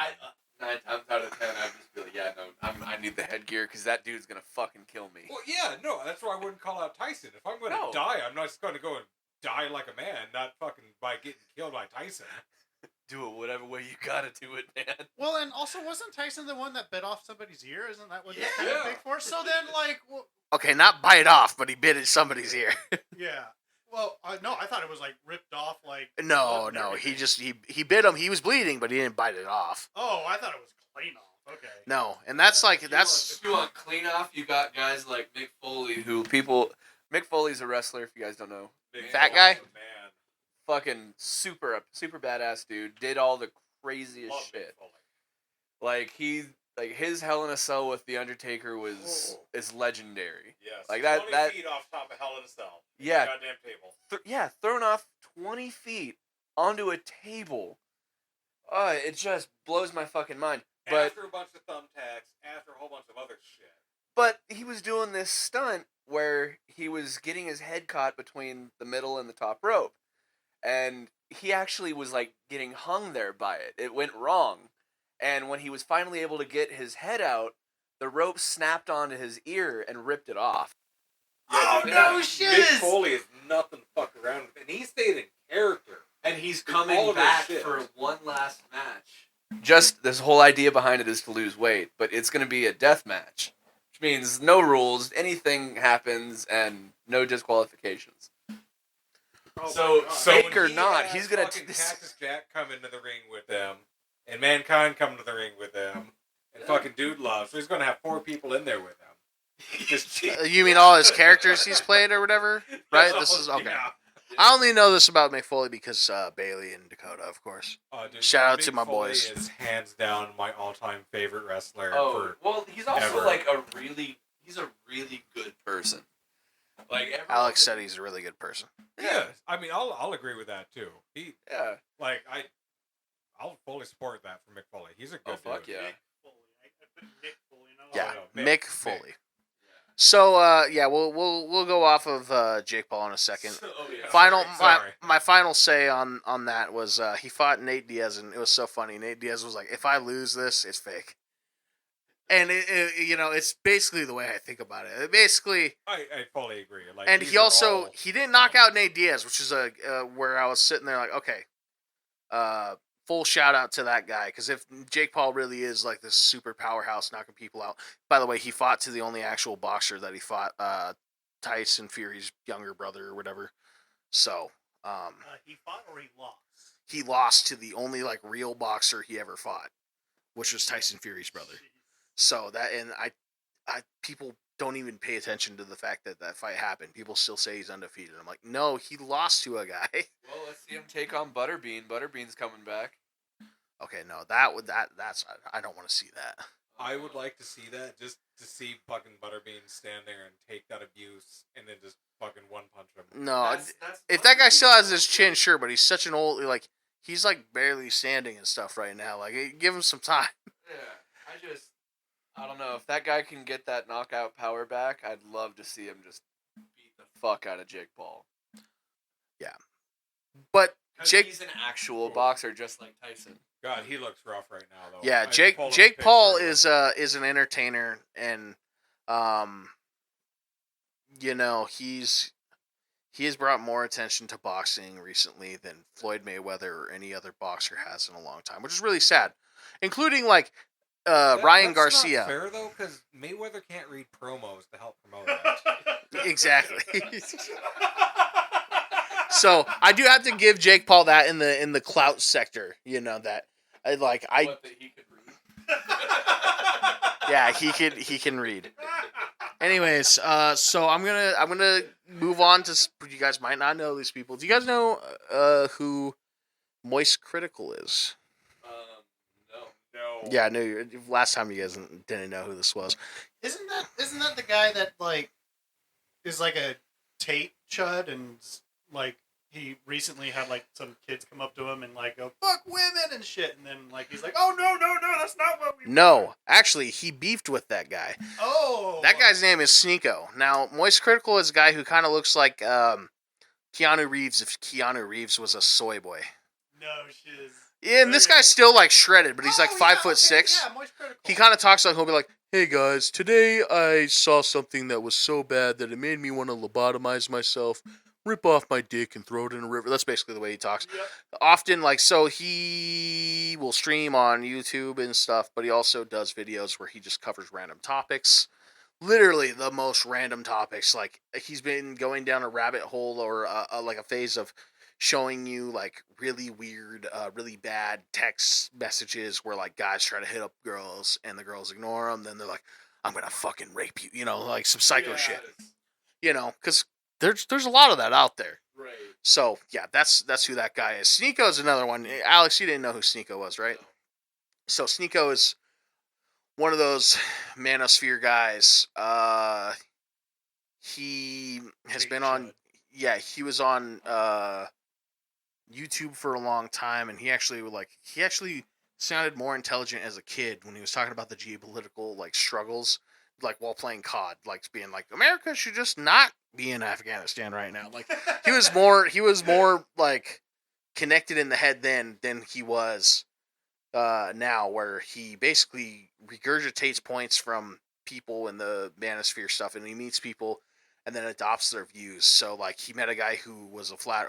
9 times out of 10, I'd just be like, yeah, no, I need the headgear because that dude's gonna fucking kill me. Well, yeah, no, that's why I wouldn't call out Tyson. If I'm gonna die, I'm not just gonna go and die like a man, not fucking by getting killed by Tyson. Do it whatever way you gotta do it, man. Well, and also wasn't Tyson the one that bit off somebody's ear? Isn't that what he's kind Yeah. of big for? So then, like, well, okay, not bite off, but he bit at somebody's ear. yeah. Well, no, I thought it was like ripped off, like. No, blood and everything. he just he bit him. He was bleeding, but he didn't bite it off. Oh, I thought it was clean off. Okay. No, and that's like If you want clean off, you got guys like Mick Foley, Mick Foley's a wrestler. If you guys don't know, Fat guy? Man. fucking super badass dude. Did all the craziest Love shit. Mick Foley. Like his Hell in a Cell with the Undertaker is legendary. Yes. Like 20 that. feet off top of Hell in a Cell. Yeah. Goddamn table. Thrown off 20 feet onto a table. It just blows my fucking mind. But After a bunch of thumbtacks, after a whole bunch of other shit. But he was doing this stunt where he was getting his head caught between the middle and the top rope. And he actually was like getting hung there by it. It went wrong. And when he was finally able to get his head out, the rope snapped onto his ear and ripped it off. Oh, Yeah, no shit! Mick Foley is nothing to fuck around with. And he stayed in character. And he's all coming of his back shit. for one last match. Just this whole idea behind it is to lose weight, but it's going to be a death match, which means no rules, anything happens, and no disqualifications. Oh So- my God. so- Fake or he not, has he's gonna fucking this- Cactus Jack come into the ring with them, and Mankind come to the ring with them, and fucking Dude Love. So he's gonna have 4 people in there with him. Just You mean all his characters he's played or whatever? Right? Yeah. This is okay. Yeah. I only know this about Mick Foley because Bailey and Dakota, of course. Dude, Shout out to Mick my Foley boys. is hands down my all-time favorite wrestler. Oh, well, he's also ever. like he's a really good person. Like Alex said he's a really good person. Yeah, I mean, I'll agree with that too. Yeah. Like I'll fully support that for Mick Foley. He's a good Oh fuck dude. yeah. Mick Foley. I put Nick Foley. Yeah, no, Mick Foley. So we'll go off of Jake Paul in a second. Oh yeah. Sorry. My final say on that was he fought Nate Diaz, and it was so funny. Nate Diaz was like, "If I lose this, it's fake." And it's basically the way I think about it. Basically, I fully agree. Like, and these he are also all he didn't knock fun. out Nate Diaz, which is where I was sitting there like, okay, full shout out to that guy, because if Jake Paul really is like this super powerhouse knocking people out. By the way, he fought to the only actual boxer that he fought, Tyson Fury's younger brother or whatever. So he fought or he lost? he lost to the only like real boxer he ever fought, which was Tyson Fury's brother. So that, and I people don't even pay attention to the fact that fight happened. People still say he's undefeated. I'm like, no, he lost to a guy. Well, let's see him take on Butterbean. Butterbean's coming back. Okay, no, that's I don't want to see that. I would like to see that, just to see fucking Butterbean stand there and take that abuse and then just fucking one punch him. No, if that guy still has his chin, sure, but he's such an old, like, he's like barely standing and stuff right now. Like, give him some time. Yeah, I don't know if that guy can get that knockout power back. I'd love to see him just beat the fuck out of Jake Paul. Yeah, but Jake, he's an actual boxer, just like Tyson. God, he looks rough right now, though. yeah, I Jake pulled up a Paul picture is an entertainer, and he has brought more attention to boxing recently than Floyd Mayweather or any other boxer has in a long time, which is really sad, including like Ryan that's Garcia. Not fair though, because Mayweather can't read promos to help promote it. Exactly. So I do have to give Jake Paul that in the clout sector. That What, that he could read? yeah, he can read. Anyways, so I'm gonna move on to, you guys might not know these people. Do you guys know who Moist Critical is? No. Yeah, I knew last time you guys didn't know who this was. Isn't that the guy that like is like a Tate chud, and like he recently had like some kids come up to him and like go fuck women and shit, and then like he's like, oh no, that's not what we No, actually, he beefed with that guy. Oh, That guy's name is Sneeko. Now, Moist Critical is a guy who kind of looks like Keanu Reeves if Keanu Reeves was a soy boy. No shiz. Yeah, and this guy's still like shredded, but he's like 5'6". Yeah, Moist Critical. He kind of talks like he'll be like, "Hey guys, today I saw something that was so bad that it made me want to lobotomize myself, rip off my dick, and throw it in a river." That's basically the way he talks. Yep. Often, like, so he will stream on YouTube and stuff, but he also does videos where he just covers random topics. Literally the most random topics. Like, he's been going down a rabbit hole or like a phase of showing you like really weird, really bad text messages where like guys try to hit up girls and the girls ignore them. Then they're like, "I'm gonna fucking rape you," like some psycho shit. Because there's a lot of that out there. Right. So yeah, that's who that guy is. Sneeko's another one. Alex, you didn't know who Sneeko was, right? No. So Sneeko is one of those manosphere guys. He has been on. Yeah, he was on YouTube for a long time, and he actually sounded more intelligent as a kid when he was talking about the geopolitical like struggles, like while playing COD, like being like, America should just not be in Afghanistan right now. Like he was more like connected in the head then than he was now, where he basically regurgitates points from people in the manosphere stuff, and he meets people and then adopts their views. So like he met a guy who is a flat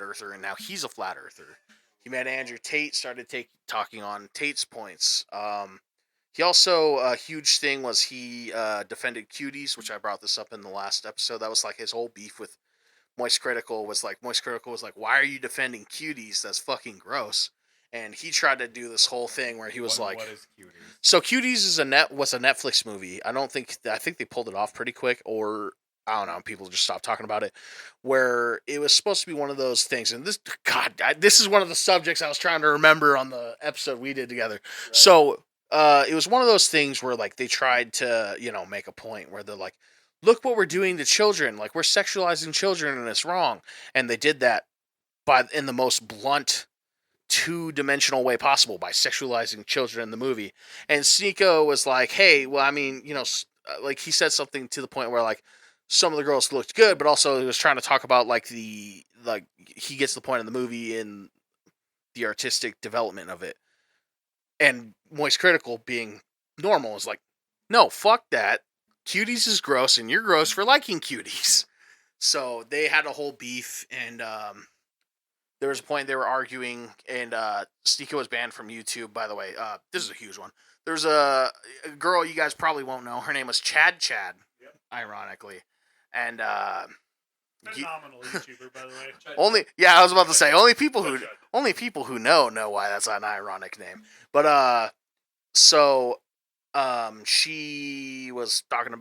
earther, and now he's a flat earther. He met Andrew Tate, started talking on Tate's points. He also, a huge thing was he defended cuties, which I brought this up in the last episode. That was like his whole beef with Moist Critical was like, why are you defending cuties? That's fucking gross. And he tried to do this whole thing where he was like, what is Cuties? So Cuties was a Netflix movie. I think they pulled it off pretty quick, or I don't know, people just stopped talking about it, where it was supposed to be one of those things. And this, this is one of the subjects I was trying to remember on the episode we did together. Right. So it was one of those things where like they tried to, make a point where they're like, look what we're doing to children. Like we're sexualizing children and it's wrong. And they did that in the most blunt, two-dimensional way possible by sexualizing children in the movie. And Sneeko was like, hey, well, I mean, like he said something to the point where like some of the girls looked good, but also he was trying to talk about like he gets the point in the movie in the artistic development of it. And Moist Critical, being normal, is like, no, fuck that. Cuties is gross, and you're gross for liking cuties. So they had a whole beef, and there was a point they were arguing, and Sneeko was banned from YouTube, by the way. This is a huge one. There's a girl you guys probably won't know. Her name was Chad, yep. Ironically. And phenomenal YouTuber, by the way. I was about to say only people who know why that's an ironic name. But she was talking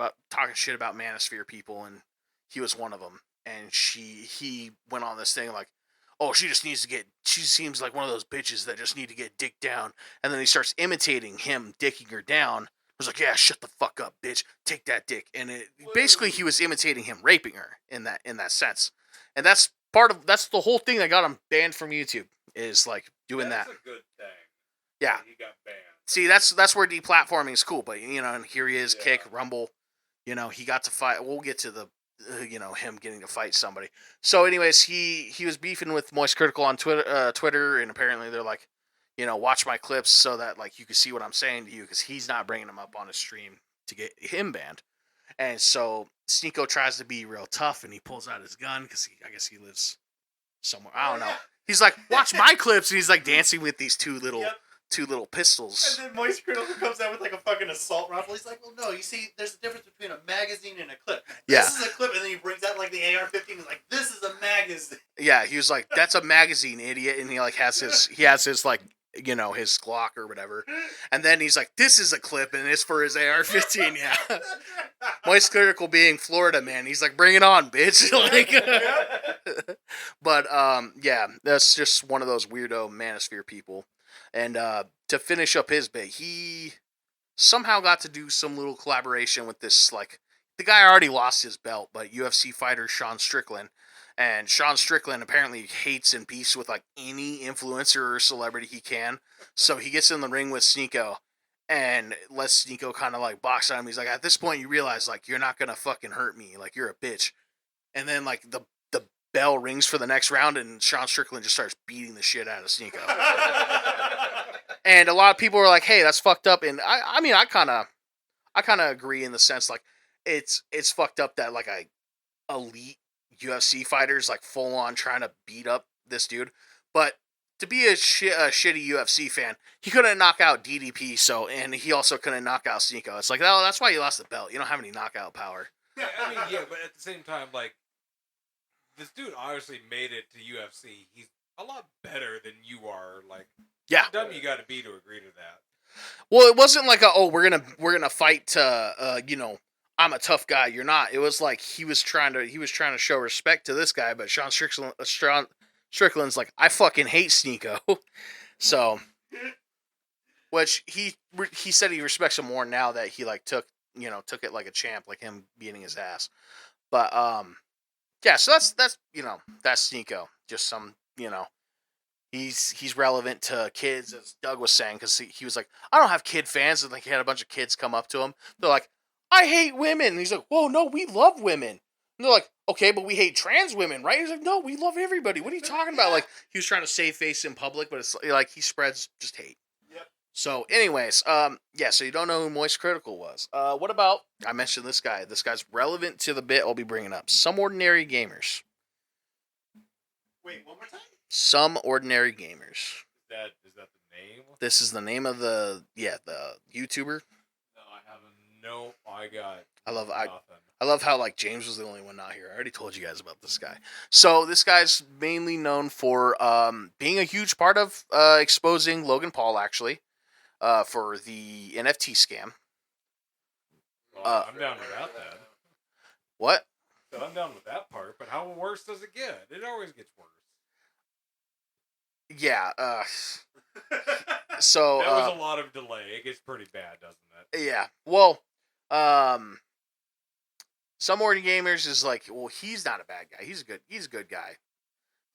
shit about Manosphere people, and he was one of them. And he went on this thing like, oh, she seems like one of those bitches that just need to get dicked down. And then he starts imitating him dicking her down. I was like, yeah, shut the fuck up, bitch. Take that dick. And basically he was imitating him raping her in that sense. And that's the whole thing that got him banned from YouTube, is like doing that. That's a good thing. Yeah. He got banned. See, that's where deplatforming is cool. But, and here he is, Kick, Rumble. He got to fight. We'll get to the him getting to fight somebody. So anyways, he was beefing with Moist Critical on Twitter, and apparently they're like, watch my clips so that like you can see what I'm saying to you, because he's not bringing them up on his stream to get him banned. And so Sneeko tries to be real tough, and he pulls out his gun because I guess he lives somewhere. I don't know. He's like, watch my clips, and he's like dancing with these two little pistols. And then Moist Critical comes out with like a fucking assault rifle. He's like, well, no, you see, there's a difference between a magazine and a clip. Yeah. This is a clip, and then he brings out like the AR-15. He's like, this is a magazine. Yeah, he was like, that's a magazine, idiot. And he like has his like, his Glock or whatever. And then he's like, this is a clip, and it's for his AR-15. Yeah. Moist Critical being Florida man, he's like, bring it on, bitch. Like, but yeah, that's just one of those weirdo Manosphere people. And to finish up his bit, he somehow got to do some little collaboration with this, like, the guy already lost his belt, but UFC fighter Sean Strickland. And Sean Strickland apparently hates and beefs with, like, any influencer or celebrity he can. So he gets in the ring with Sneeko and lets Sneeko kind of, like, box on him. He's like, at this point, you realize, like, you're not going to fucking hurt me. Like, you're a bitch. And then, like, the bell rings for the next round, and Sean Strickland just starts beating the shit out of Sneeko. And a lot of people were like, hey, that's fucked up. And I mean, I kind of agree in the sense, like, it's fucked up that, like, a elite UFC fighters like full on trying to beat up this dude. But to be a shitty UFC fan, he couldn't knock out DDP, and he also couldn't knock out Sneeko. It's like, oh, that's why you lost the belt. You don't have any knockout power. Yeah, I mean, yeah, but at the same time, like, this dude obviously made it to UFC. He's a lot better than you are. Like, yeah, how dumb you got to be to agree to that. Well, it wasn't like we're gonna fight to I'm a tough guy, you're not. It was like he was trying to show respect to this guy, but Sean Strickland's like, I fucking hate Sneeko. So, which he said he respects him more now that he like took it like a champ, like him beating his ass. But yeah, so that's that's Sneeko. Just some, he's relevant to kids, as Doug was saying, because he was like, I don't have kid fans, and like he had a bunch of kids come up to him. They're like, I hate women. And he's like, whoa, no, we love women. And they're like, okay, but we hate trans women, right? He's like, no, we love everybody. What are you talking about? Like, he was trying to save face in public, but it's like he spreads just hate. Yep. So, anyways, yeah, so you don't know who Moist Critical was. What about, I mentioned this guy. This guy's relevant to the bit I'll be bringing up. Some Ordinary Gamers. Wait, one more time? Some Ordinary Gamers. Is that the name? This is the name of the YouTuber. No, I haven't. No, I got I nothing. I love how like James was the only one not here. I already told you guys about this guy. So this guy's mainly known for being a huge part of exposing Logan Paul, actually, for the NFT scam. Well, I'm down with that then. What? I'm down with that part, but how worse does it get? It always gets worse. Yeah. So that was a lot of delay. It gets pretty bad, doesn't it? Yeah. Well, some Orton Gamers is like, well, he's not a bad guy. He's a good guy.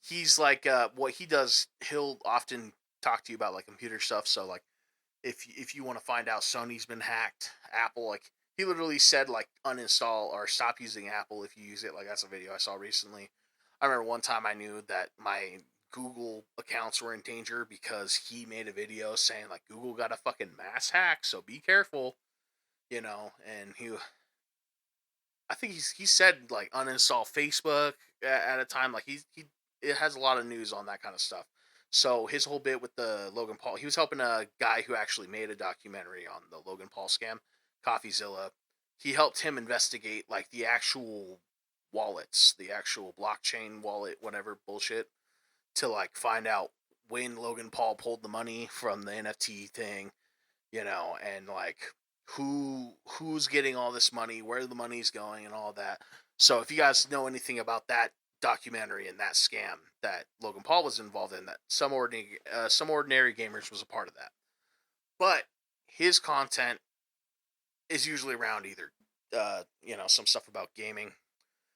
He's like, what he does, he'll often talk to you about like computer stuff. So like, if you want to find out Sony's been hacked, Apple, like he literally said like uninstall or stop using Apple if you use it. Like that's a video I saw recently. I remember one time I knew that my Google accounts were in danger because he made a video saying like Google got a fucking mass hack, so be careful, and I think he said like uninstall Facebook at a time. Like he it has a lot of news on that kind of stuff. So his whole bit with the Logan Paul, he was helping a guy who actually made a documentary on the Logan Paul scam, CoffeeZilla. He helped him investigate like the actual wallets, the actual blockchain wallet, whatever bullshit, to like find out when Logan Paul pulled the money from the NFT thing, and like who's getting all this money, where the money's going, and all that. So if you guys know anything about that documentary and that scam that Logan Paul was involved in, that some ordinary gamers was a part of that. But his content is usually around either some stuff about gaming,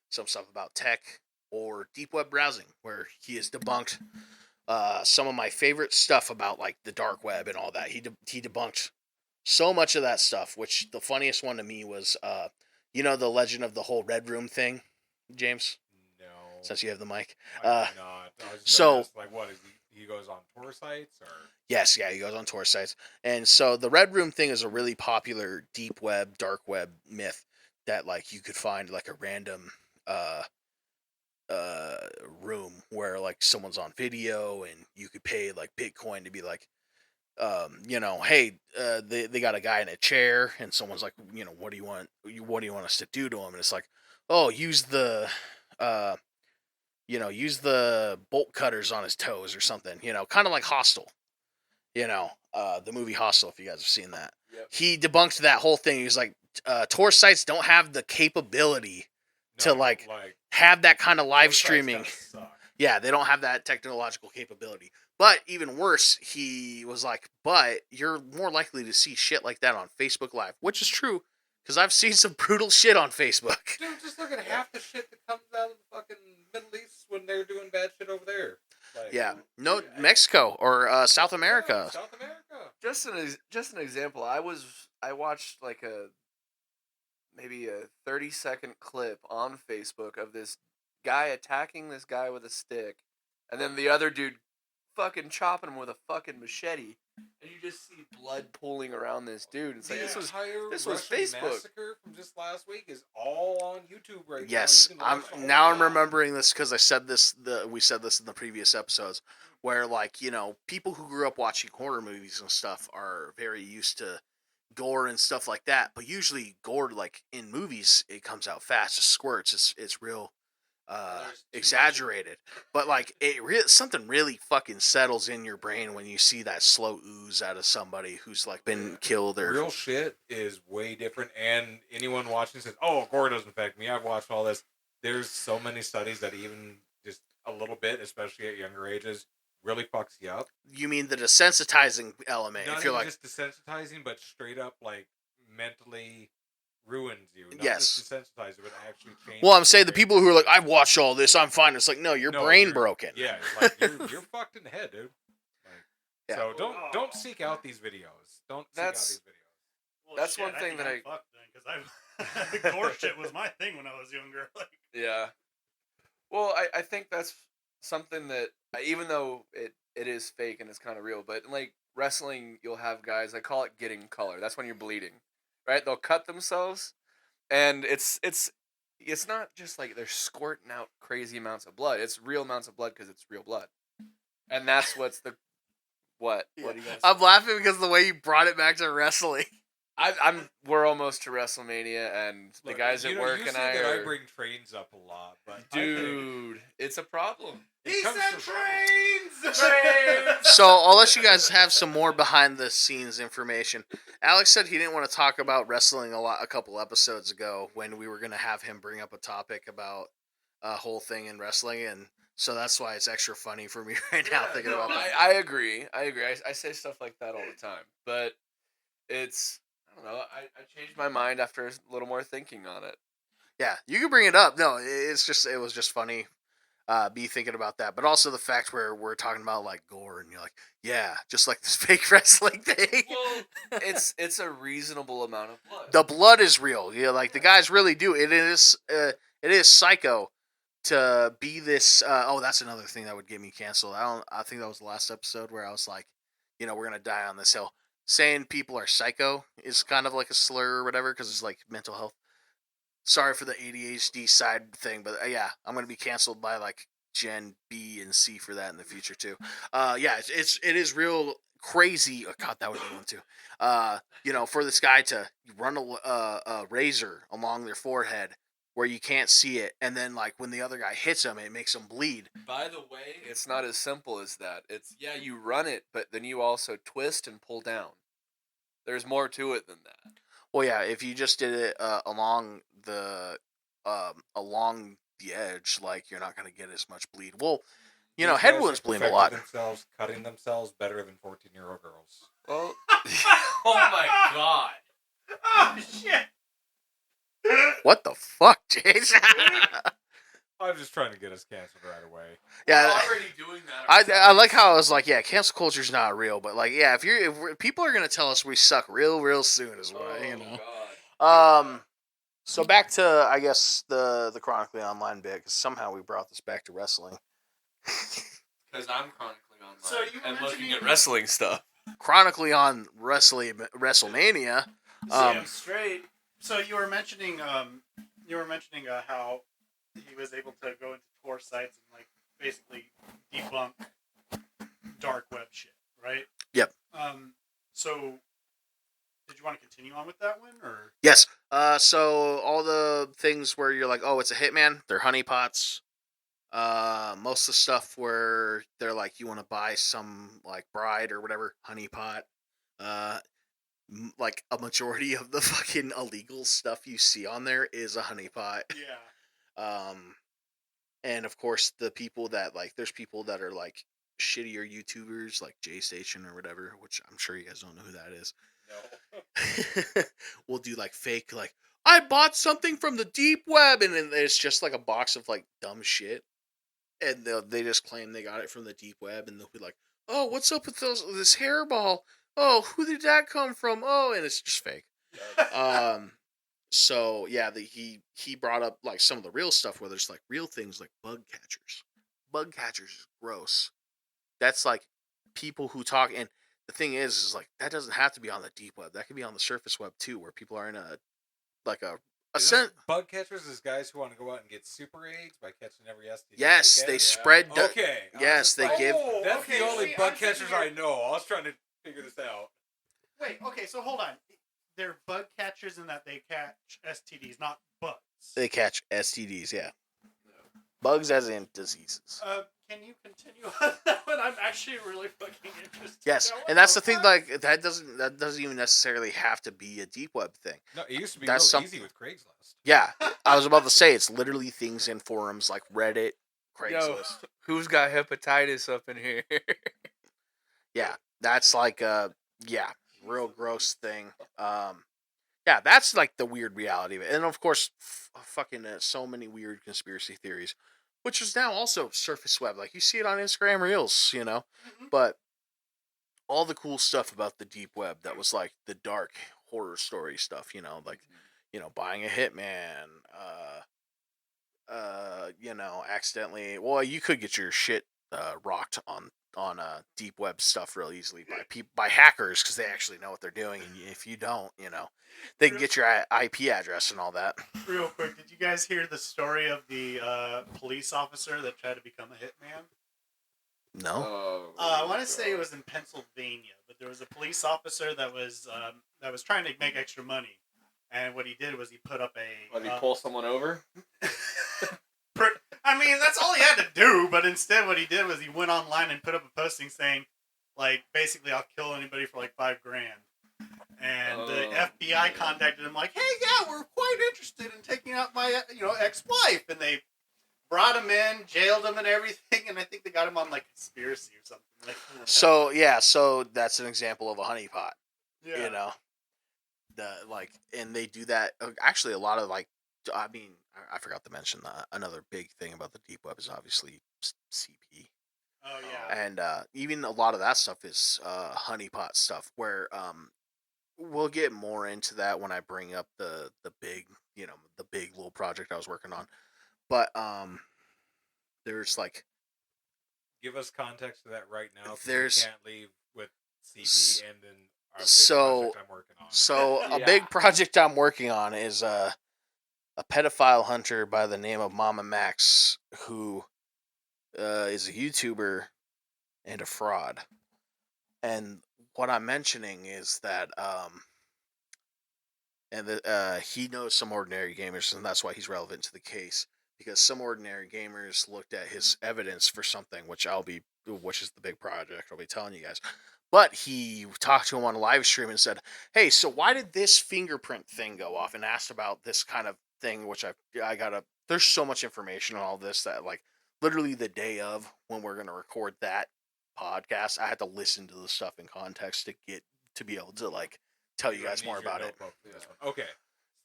some stuff about tech, or deep web browsing, where he has debunked some of my favorite stuff about like the dark web and all that. He debunked so much of that stuff, which the funniest one to me was the legend of the whole Red Room thing, James? No. Since you have the mic. I do not. I was just so ask, like, what is he goes on tour sites or? Yes, yeah, he goes on tour sites. And so the Red Room thing is a really popular deep web, dark web myth that like you could find like a random room where like someone's on video and you could pay like Bitcoin to be like hey, they got a guy in a chair and someone's like, what do you want us to do to him? And it's like, oh, use the bolt cutters on his toes or something, kind of like Hostel, the movie Hostel, if you guys have seen that. Yep. He debunked that whole thing. He was like, tour sites don't have the capability to like have that kind of live streaming. Yeah, they don't have that technological capability. But even worse, he was like, but you're more likely to see shit like that on Facebook Live, which is true, because I've seen some brutal shit on Facebook. Dude, just look at half the shit that comes out of the fucking Middle East when they're doing bad shit over there. Like, yeah, no, Mexico or South America. Yeah, South America. Just an example. I watched like maybe a 30-second clip on Facebook of this guy attacking this guy with a stick, and then the other dude fucking chopping him with a fucking machete, and you just see blood pooling around this dude. It's like this was Facebook. Massacre from just last week is all on YouTube right yes, now. I'm remembering this because I said this. We said this in the previous episodes, where like people who grew up watching horror movies and stuff are very used to gore and stuff like that. But usually gore, like in movies, it comes out fast, it squirts. It's real exaggerated, but like something really fucking settles in your brain when you see that slow ooze out of somebody who's like been killed. Or real shit is way different, and anyone watching says, "Oh, gore doesn't affect me. I've watched all this." There's so many studies that even just a little bit, especially at younger ages, really fucks you up. You mean the desensitizing element? Not if you're even like just desensitizing, but straight up like mentally ruins you. Not yes, just desensitize, but actually change. Well, I'm saying the people who are like, I've watched all this, I'm fine. It's like, no, your brain broken. Yeah, like you're fucked in the head, dude. Like, yeah. So don't seek out these videos. Don't seek out these videos. Well, that's shit, one thing that I fucked then because gore shit was my thing when I was younger. Like, yeah. Well, I think that's something that even though it is fake and it's kind of real, but like wrestling, you'll have guys, I call it getting color. That's when you're bleeding, right? They'll cut themselves, and it's not just like they're squirting out crazy amounts of blood. It's real amounts of blood because it's real blood, and that's what's the what. Yeah. What do you guys? I'm laughing because the way you brought it back to wrestling. We're almost to WrestleMania, and the guys at work and I bring trains up a lot, but dude, it's a problem. He said trains. So I'll let you guys have some more behind the scenes information. Alex said he didn't want to talk about wrestling a couple episodes ago when we were going to have him bring up a topic about a whole thing in wrestling, and so that's why it's extra funny for me right now thinking about that. I agree. I say stuff like that all the time, but it's I don't know. I changed my mind after a little more thinking on it. Yeah, you can bring it up. No, it was just funny. Be thinking about that, but also the fact where we're talking about like gore, and you're like, yeah, just like this fake wrestling thing. Well, it's a reasonable amount of blood. The blood is real. Yeah, like the guys really do. It is psycho to be this. Oh, that's another thing that would get me canceled. I think that was the last episode where I was like, we're gonna die on this hill. Saying people are psycho is kind of like a slur or whatever because it's like mental health. Sorry for the ADHD side thing, but yeah, I'm gonna be canceled by like Gen B and C for that in the future too. Yeah, it is real crazy. Oh God, that would be one too. For this guy to run a razor along their forehead where you can't see it, and then like when the other guy hits him, it makes him bleed. By the way, it's not as simple as that. It's you run it, but then you also twist and pull down. There's more to it than that. Well, yeah, if you just did it along the edge, like you're not gonna get as much bleed. Well, These head guys wounds have bleed a perfected lot. Themselves, cutting themselves better than 14-year-old girls. Well, oh my God! Oh shit! What the fuck, Jace? I'm just trying to get us canceled right away. Yeah, We're already doing that. I like how I was like, yeah, cancel culture's not real, but like, yeah, if people are gonna tell us we suck real soon, is what God. So back to I guess the Chronically Online bit, because somehow we brought this back to wrestling. Because I'm chronically online So you were and looking mentioning- at wrestling stuff. Chronically on WrestleMania. Damn straight. So you were mentioning how he was able to go into Tor sites and like basically debunk dark web shit, right? Yep. So did you want to continue on with that one, or? Yes. So all the things where you're like, oh, it's a hitman, they're honeypots. Most of the stuff where they're like, you want to buy some like bride or whatever, honeypot. Like a majority of the fucking illegal stuff you see on there is a honeypot. Yeah. And of course the people that like, there's people that are like shittier YouTubers like J Station or whatever, which I'm sure you guys don't know who that is. No. We'll do like fake, like, I bought something from the deep web, and then it's just like a box of like dumb shit, and they just claim they got it from the deep web, and they'll be like, oh, what's up with this hairball? Oh, who did that come from? Oh, and it's just fake. So yeah, he brought up like some of the real stuff where there's like real things like bug catchers. Bug catchers is gross. That's like people who talk, and the thing is like that doesn't have to be on the deep web. That could be on the surface web too, where people are in a Bug catchers is guys who want to go out and get super eggs by catching every STD. Yes, they spread. Okay. Yes, they give. That's okay, the only see, bug I'm sitting catchers here- I know. I was trying to figure this out. Wait. Okay. So hold on. They're bug catchers in that they catch STDs, not bugs. They catch STDs. Yeah, bugs as in diseases. Can you continue on that one? I'm actually really fucking interested. Yes, Now, what and that's the fuck? thing. Like that doesn't even necessarily have to be a deep web thing. No, it used to be That's real something- easy with Craigslist. Yeah, I was about to say it's literally things in forums like Reddit, Craigslist. Who's got hepatitis up in here? Yeah, that's like real gross thing. Yeah, that's like the weird reality of it, and of course, fucking so many weird conspiracy theories, which is now also surface web. Like you see it on Instagram Reels, Mhm. but all the cool stuff about the deep web that was like the dark horror story stuff, like buying a hitman, accidentally. Well, you could get your shit rocked on deep web stuff real easily by hackers because they actually know what they're doing, and if you don't, they can get your IP address and all that. Real quick, did you guys hear the story of the police officer that tried to become a hitman? No. I want to say it was in Pennsylvania, but there was a police officer that was trying to make extra money, and what he did was he put up a. Did he pull someone over? I mean, that's all he had to do, but instead what he did was he went online and put up a posting saying, like, basically, I'll kill anybody for like $5,000. And the FBI contacted him like, hey, yeah, we're quite interested in taking out my, ex-wife. And they brought him in, jailed him and everything. And I think they got him on, like, conspiracy or something like that. So that's an example of a honeypot. Yeah. You know? And they do that. Actually, a lot of, I forgot to mention another big thing about the deep web is obviously CP. Oh, yeah. And even a lot of that stuff is honeypot stuff where we'll get more into that when I bring up the big, the big little project I was working on. But there's like, Give us context to that right now. 'Cause There's- we can't leave with CP and then our big So- project I'm working on. So a Yeah. big project I'm working on is a pedophile hunter by the name of Mama Max, who is a YouTuber and a fraud. And what I'm mentioning is that he knows some ordinary gamers, and that's why he's relevant to the case. Because some ordinary gamers looked at his evidence for something, which is the big project I'll be telling you guys. But he talked to him on a live stream and said, "Hey, so why did this fingerprint thing go off?" And asked about this kind of thing, which I gotta. There's so much information on all this that, like, literally the day of when we're gonna record that podcast, I had to listen to the stuff in context to be able to, like, tell you guys Need more your about it. notebook for this one. Okay.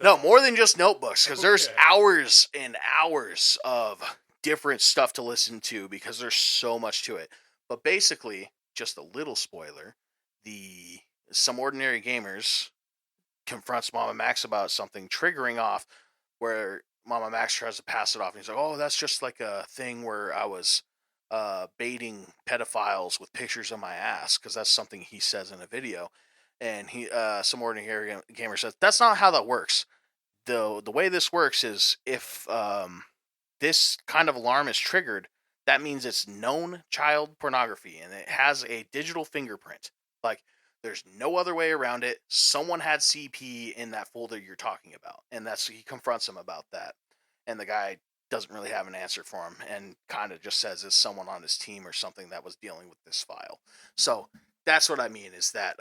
No, more than just notebooks, because there's Okay. hours and hours of different stuff to listen to because there's so much to it. But basically, just a little spoiler, some ordinary gamers confronts Mama Max about something triggering off where Mama Max tries to pass it off, and he's like, "Oh, that's just like a thing where I was baiting pedophiles with pictures of my ass," because that's something he says in a video. And some ordinary gamer says, "That's not how that works. The way this works is if this kind of alarm is triggered, that means it's known child pornography, and it has a digital fingerprint. Like, there's no other way around it. Someone had CP in that folder you're talking about." And he confronts him about that. And the guy doesn't really have an answer for him and kind of just says it's someone on his team or something that was dealing with this file. So that's what I mean is that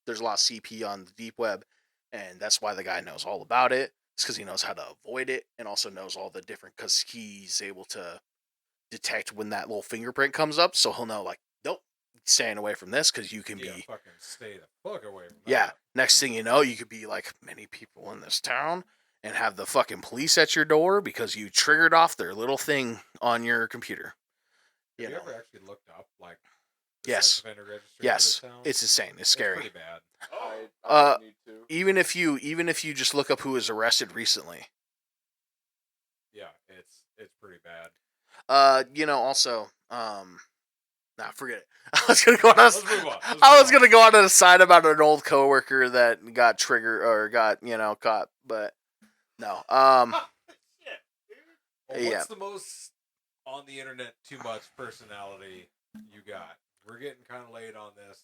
there's a lot of CP on the deep web, and that's why the guy knows all about it. It's because he knows how to avoid it, and also knows all the different, because he's able to detect when that little fingerprint comes up, so he'll know, like, nope, staying away from this, because you can Yeah, be, fucking stay the fuck away from that. yeah, next thing you know, you could be like many people in this town and have the fucking police at your door because you triggered off their little thing on your computer. Have you know. ever actually looked up, like, the Yes. sex offender registry for Yes, this town? it's insane. It's scary. pretty bad. I need to. Even if you just look up who was arrested recently. Yeah, it's pretty bad. Also, nah, forget it. I was gonna go on. Let's move on. I was gonna go on a side about an old coworker that got triggered or got caught, but no. Shit, dude. Well, yeah. what's the most on the internet too much personality you got? We're getting kind of late on this.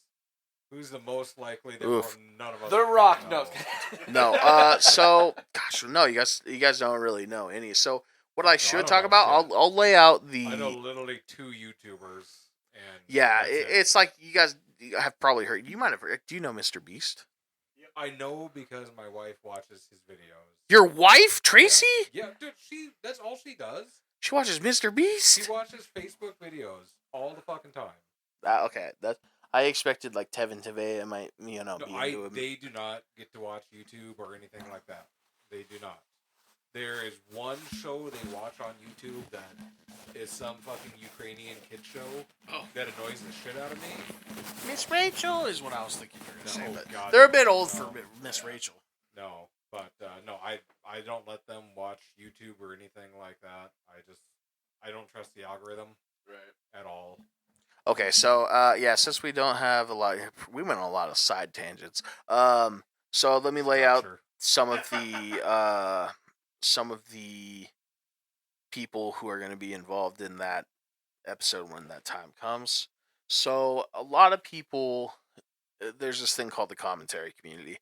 Who's the most likely that Oof. none of us? The fucking Rock. know? No. No. So, gosh, no. You guys don't really know any. So, what I I should don't talk know about, shit. I'll lay out I know the. literally 2 YouTubers, and Yeah, that's it. it's like you guys have probably heard. You might have heard. Do you know Mr. Beast? I know because my wife watches his videos. Your wife, Tracy? Yeah, dude, that's all she does. She watches Mr. Beast. She watches Facebook videos all the fucking time. Okay, I expected like Tevin Teve might be No, into him. they do not get to watch YouTube or anything like that. They do not. There is one show they watch on YouTube that is some fucking Ukrainian kid show that annoys the shit out of me. Miss Rachel is what I was thinking you were No, gonna say, but God, they're a bit old no. for Miss Rachel. No, but no, I don't let them watch YouTube or anything like that. I don't trust the algorithm at all. Okay, so since we don't have a lot, we went on a lot of side tangents. So let me lay out Sure. some of the people who are going to be involved in that episode when that time comes. So a lot of people, there's this thing called the commentary community.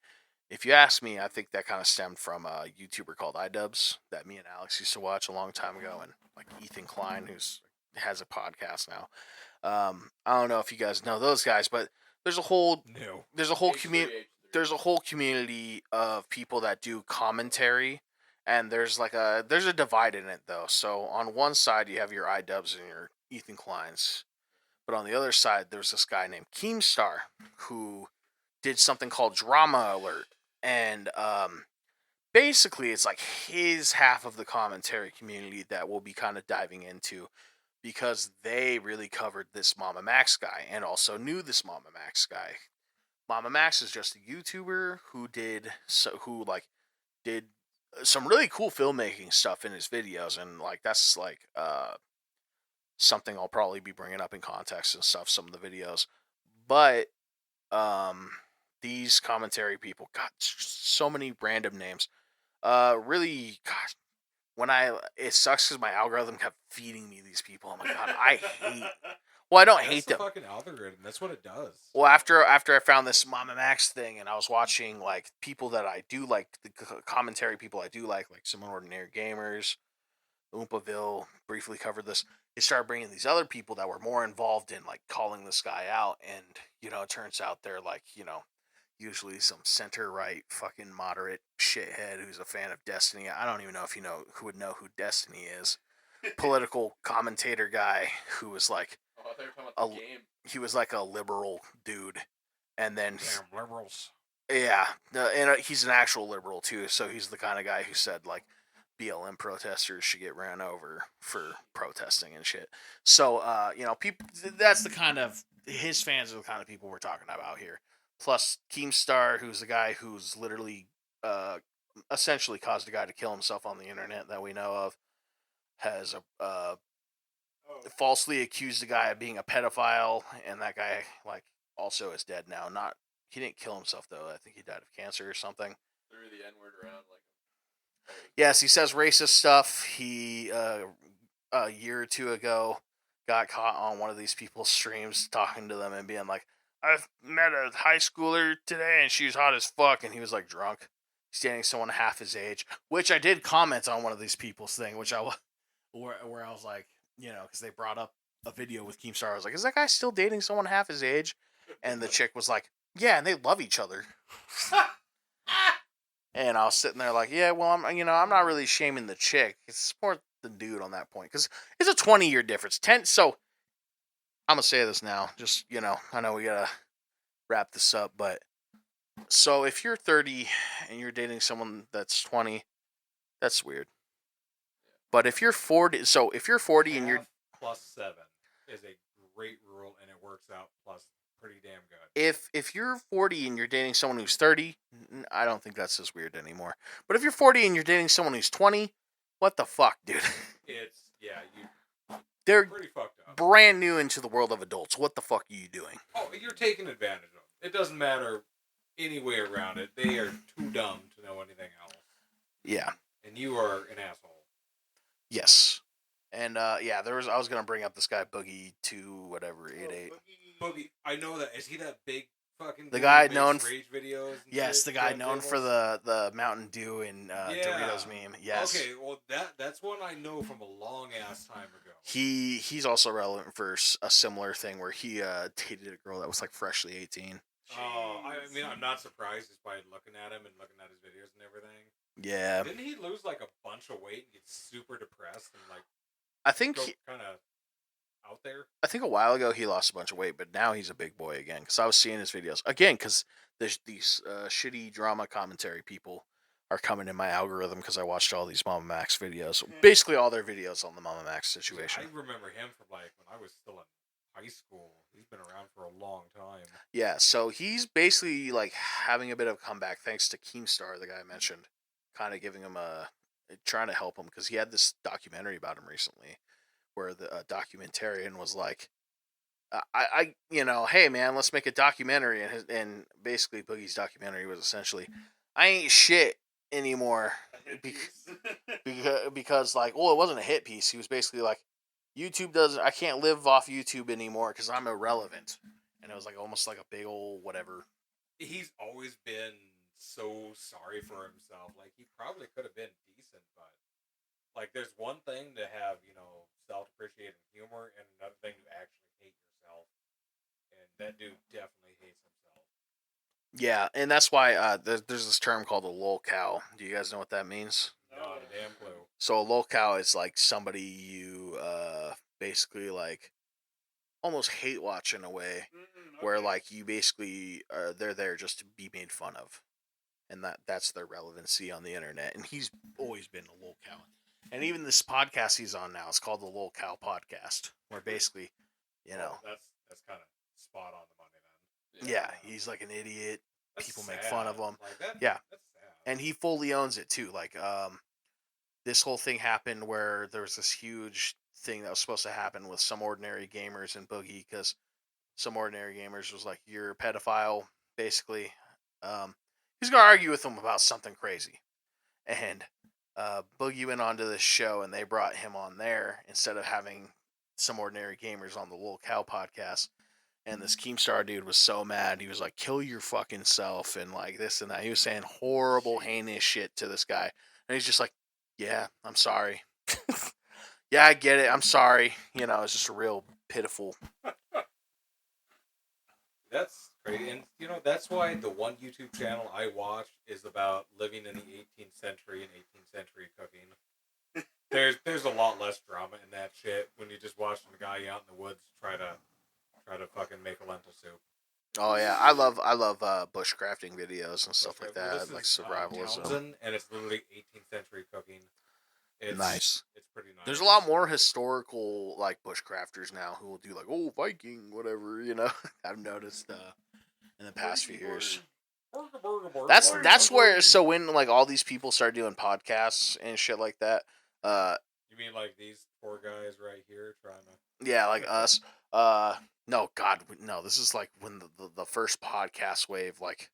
If you ask me, I think that kind of stemmed from a YouTuber called iDubbbz that me and Alex used to watch a long time ago, and like Ethan Klein, has a podcast now. I don't know if you guys know those guys, but there's a whole No. community. There's a whole community of people that do commentary, and there's a divide in it though. So on one side you have your iDubbbz and your Ethan Kleins, but on the other side there's this guy named Keemstar who did something called Drama Alert, and basically it's like his half of the commentary community that we'll be kind of diving into, because they really covered this Mama Max guy and also knew this Mama Max guy. Mama Max is just a YouTuber who did some really cool filmmaking stuff in his videos, and that's something I'll probably be bringing up in context and stuff. Some of the videos, but these commentary people got so many random names. Really, gosh, it sucks because my algorithm kept feeding me these people. I'm like, God, I hate. Well, I don't hate them. Fucking algorithm. That's what it does. Well, after I found this Mama Max thing, and I was watching people that I do like, the commentary people I do like some Ordinary Gamers, Oompaville briefly covered this. They started bringing these other people that were more involved in calling this guy out, and it turns out they're usually some center right fucking moderate shithead who's a fan of Destiny. I don't even know if who would know who Destiny is. Political commentator guy who was he was like a liberal dude, and then Damn liberals. yeah, and he's an actual liberal too. So he's the kind of guy who said BLM protesters should get ran over for protesting and shit. So people, that's the kind of his fans are the kind of people we're talking about here. Plus Keemstar, who's the guy who's literally essentially caused a guy to kill himself on the internet that we know of, has falsely accused a guy of being a pedophile, and that guy also is dead now. He didn't kill himself though. I think he died of cancer or something. Threw the N-word around Yes, he says racist stuff. He a year or two ago got caught on one of these people's streams talking to them and being like, I met a high schooler today and she was hot as fuck, and he was drunk. He's dating someone half his age, which I did comment on one of these people's thing, where I was like, because they brought up a video with Keemstar. I was like, is that guy still dating someone half his age? And the chick was like, yeah, and they love each other. And I was sitting there yeah, well, I'm not really shaming the chick. It's more the dude on that point, because it's a 20-year difference. So I'm gonna say this now. Just I know we gotta wrap this up, but so if you're 30 and you're dating someone that's 20, that's weird. But if you're 40, and you're plus 7 is a great rule, and it works out plus pretty damn good. If you're 40 and you're dating someone who's 30, I don't think that's as weird anymore. But if you're 40 and you're dating someone who's 20, what the fuck, dude? They're pretty fucked up. Brand new into the world of adults. What the fuck are you doing? Oh, you're taking advantage of them. It doesn't matter any way around it. They are too dumb to know anything else. Yeah. And you are an asshole. Yes. And I was gonna bring up this guy Boogie 2 whatever 88. Boogie, I know that. Is he that big fucking the guy that known rage videos? Yes, the guy known for the Mountain Dew and Doritos meme. Yes. Okay, well that's one I know from a long ass time ago. He's also relevant for a similar thing where he dated a girl that was freshly 18. Oh, I mean, I'm not surprised just by looking at him and looking at his videos and everything. Yeah. Didn't he lose a bunch of weight and get super depressed and I think kind of out there? I think a while ago he lost a bunch of weight, but now he's a big boy again. Because I was seeing his videos again. Because there's these shitty drama commentary people are coming in my algorithm because I watched all these Mama Max videos. Basically, all their videos on the Mama Max situation. I remember him from when I was still in high school. He's been around for a long time. Yeah, so he's basically having a bit of a comeback thanks to Keemstar, the guy I mentioned, kind of giving him trying to help him, because he had this documentary about him recently, where the documentarian was like, hey man, let's make a documentary, and basically Boogie's documentary was essentially, I ain't shit anymore, because it wasn't a hit piece. He was basically I can't live off YouTube anymore because I'm irrelevant, and it was almost like a big old whatever. He's always been so sorry for himself. He probably could have been decent, but there's one thing to have self-depreciating humor, and another thing to actually hate yourself, and that dude definitely hates Yeah, and that's why there's this term called a lolcow. Do you guys know what that means? Not a damn clue. So a lolcow is like somebody you basically like almost hate watch in a way, where like you basically they're there just to be made fun of, and that's their relevancy on the internet. And he's always been a lolcow. And even this podcast he's on now is called the lolcow podcast, where basically, you know, that's kind of spot on the money then. yeah, he's like an idiot. That's People make sad. fun of him. Like that, Yeah. that's sad. And he fully owns it too. Like, this whole thing happened where there was this huge thing that was supposed to happen with Some Ordinary Gamers and Boogie, because Some Ordinary Gamers was like, "You're a pedophile," basically. He's gonna argue with him about something crazy, and Boogie went on to this show, and they brought him on there instead of having Some Ordinary Gamers on the Lil Cow podcast. And this Keemstar dude was so mad. He was like, "Kill your fucking self," and like this and that. He was saying horrible, heinous shit to this guy. And he's just like, "Yeah, I'm sorry." Yeah, I get it. I'm sorry. You know, it's just a real pitiful. That's crazy. And, you know, that's why the one YouTube channel I watch is about living in the 18th century and 18th century cooking. There's a lot less drama in that shit when you just watching a guy out in the woods try to fucking make a lentil soup. Oh yeah, I love bushcrafting videos and stuff like Well, that, this like is, survivalism. Townsend, and it's literally 18th century cooking. It's Nice. It's pretty nice. There's a lot more historical like bushcrafters now who will do like, oh, Viking, whatever, you know. I've noticed in the past few years. That's where, so when like all these people start doing podcasts and shit like that, You mean like these four guys right here trying to? yeah, like us. No, God, no. This is like when the first podcast wave, like,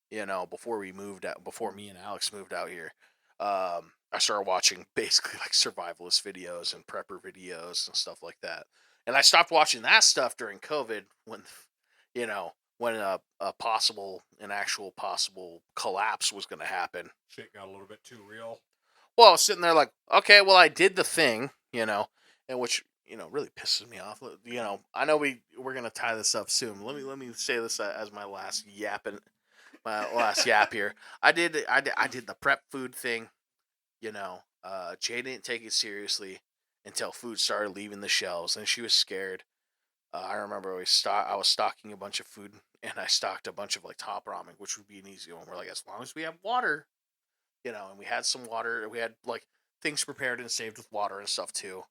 you know, before me and Alex moved out here. I started watching basically like survivalist videos and prepper videos and stuff like that. And I stopped watching that stuff during COVID when, you know, when an actual possible collapse was going to happen. Shit got a little bit too real. Well, I was sitting there like, okay, well, I did the thing, you know, and which, you know, really pisses me off. You know, I know we're going to tie this up soon. Let me say this as my last yap here. I did the prep food thing. You know, Jay didn't take it seriously until food started leaving the shelves, and she was scared. I remember I was stocking a bunch of food, and I stocked a bunch of like top ramen, which would be an easy one. We're like, as long as we have water, you know, and we had some water. We had like things prepared and saved with water and stuff too.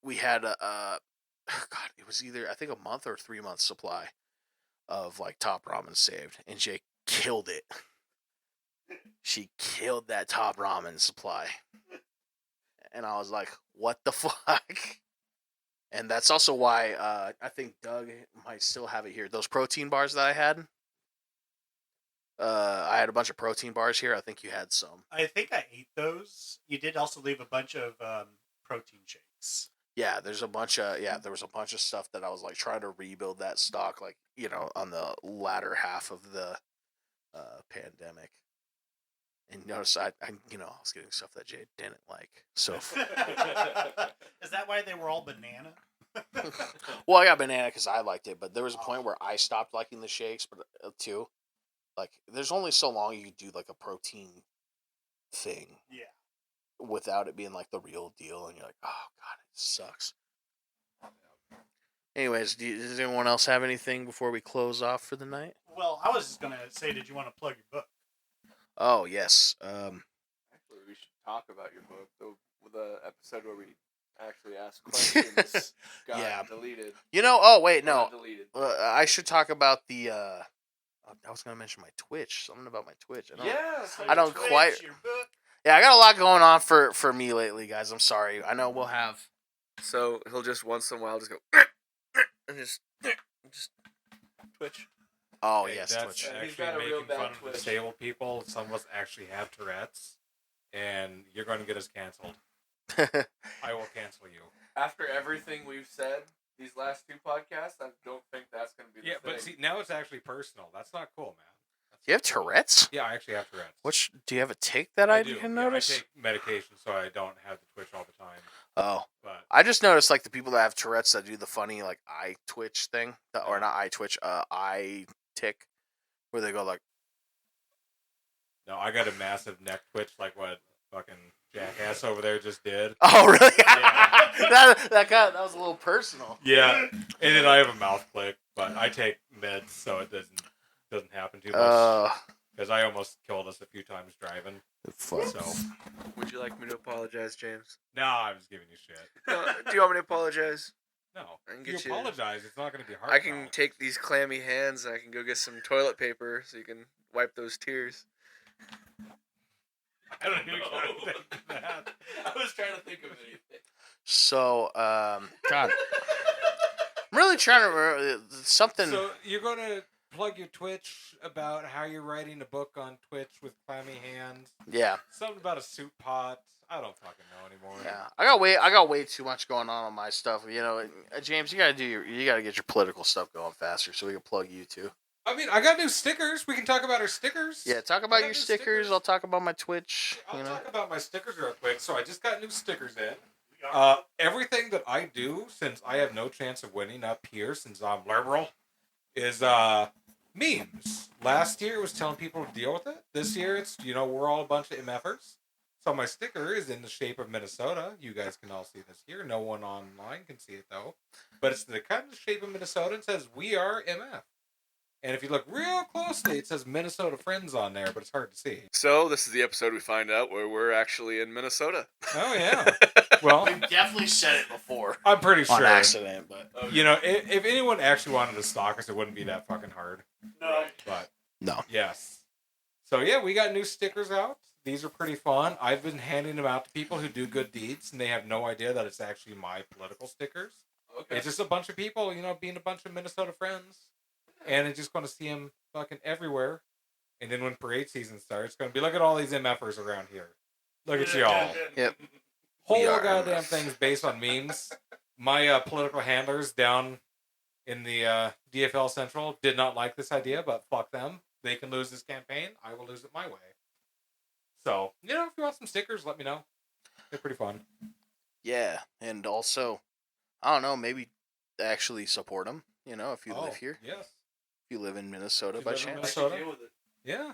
We had God, it was either I think a month or 3 months supply of like top ramen saved, and Jay killed it. She killed that top ramen supply. And I was like, what the fuck? And that's also why I think Doug might still have it here. Those protein bars that I had. I had a bunch of protein bars here. I think you had some. I think I ate those. You did also leave a bunch of protein shakes. Yeah, there was a bunch of stuff that I was like trying to rebuild that stock, like, you know, on the latter half of the pandemic. And notice I was getting stuff that Jay didn't like. So Is that why they were all banana? well, I got banana because I liked it, but there was a point where I stopped liking the shakes, but too, like, there's only so long you can do like a protein thing, Yeah. without it being like the real deal, and you're like, oh god, it sucks. Anyways, does anyone else have anything before we close off for the night? Well, I was just gonna say, did you want to plug your book? Oh yes. Actually, we should talk about your book. The episode where we actually asked questions got Yeah. deleted. You know. Oh wait, no. Got deleted. I should talk about the. I was gonna mention my Twitch. Something about my Twitch. I don't Twitch, quite- your book. Yeah, I got a lot going on for me lately, guys. I'm sorry. I know we'll have. So he'll just once in a while just go and just Twitch. Oh Hey, yes, that's Twitch. He's got a actually real making fun bad of Twitch. disabled people. Some of us actually have Tourette's, and you're going to get us canceled. I will cancel you. After everything we've said these last two podcasts, I don't think that's going to be the Yeah, thing. but see, now it's actually personal. That's not cool, man. That's You have not cool. Tourette's? Yeah, I actually have Tourette's. Do you have a tick that I do. can Yeah, notice? I take medication so I don't have the twitch all the time. Oh, But I just noticed like the people that have Tourette's that do the funny like eye twitch thing, or not eye twitch, eye tick, where they go like, no, I got a massive neck twitch like what fucking jackass over there just did. oh really? Yeah. that was a little personal. Yeah, and then I have a mouth click, but I take meds so it doesn't happen too much. Because I almost killed us a few times driving. Fuck. So Would you like me to apologize, James? no, I'm just giving you shit. Do you want me to apologize? No, I can if you get you- apologize, it's not going to be hard. I can take these clammy hands and I can go get some toilet paper so you can wipe those tears. I don't even try to think of that. I was trying to think of anything. So, God, I'm really trying to remember something. So you're going to plug your Twitch about how you're writing a book on Twitch with clammy hands. Yeah, Something about a soup pot. I don't fucking know anymore. yeah. I got way too much going on my stuff. You know, James, you gotta get your political stuff going faster so we can plug you too. I mean, I got new stickers. We can talk about our stickers. Yeah, talk I about got your new stickers. I'll talk about my Twitch. I'll You know, talk about my stickers real quick. So I just got new stickers in. Everything that I do, since I have no chance of winning up here, since I'm liberal, is memes. Last year it was telling people to deal with it. This year it's, we're all a bunch of MFers. So my sticker is in the shape of Minnesota. You guys can all see this here. No one online can see it though. But it's the kind of shape of Minnesota and says, "We are MF." And if you look real closely, it says Minnesota Friends on there, but it's hard to see. So this is the episode we find out where we're actually in Minnesota. Oh, yeah. Well, we've definitely said it before I'm pretty sure. on accident, but If anyone actually wanted to stalk us, it wouldn't be that fucking hard. No. But, no. yes. So, yeah, we got new stickers out. These are pretty fun. I've been handing them out to people who do good deeds, and they have no idea that it's actually my political stickers. Okay. It's just a bunch of people, being a bunch of Minnesota friends. And it's just going to see them fucking everywhere. And then when parade season starts, it's going to be, look at all these MFers around here. Look at y'all. Yep. Whole We are goddamn MF. thing's based on memes. My political handlers down in the DFL Central did not like this idea, but fuck them. They can lose this campaign. I will lose it my way. So, if you want some stickers, let me know. They're pretty fun. Yeah, and also, I don't know, maybe actually support them. If you live here, Yes. if you live in Minnesota If you by live in chance. Minnesota. Yeah.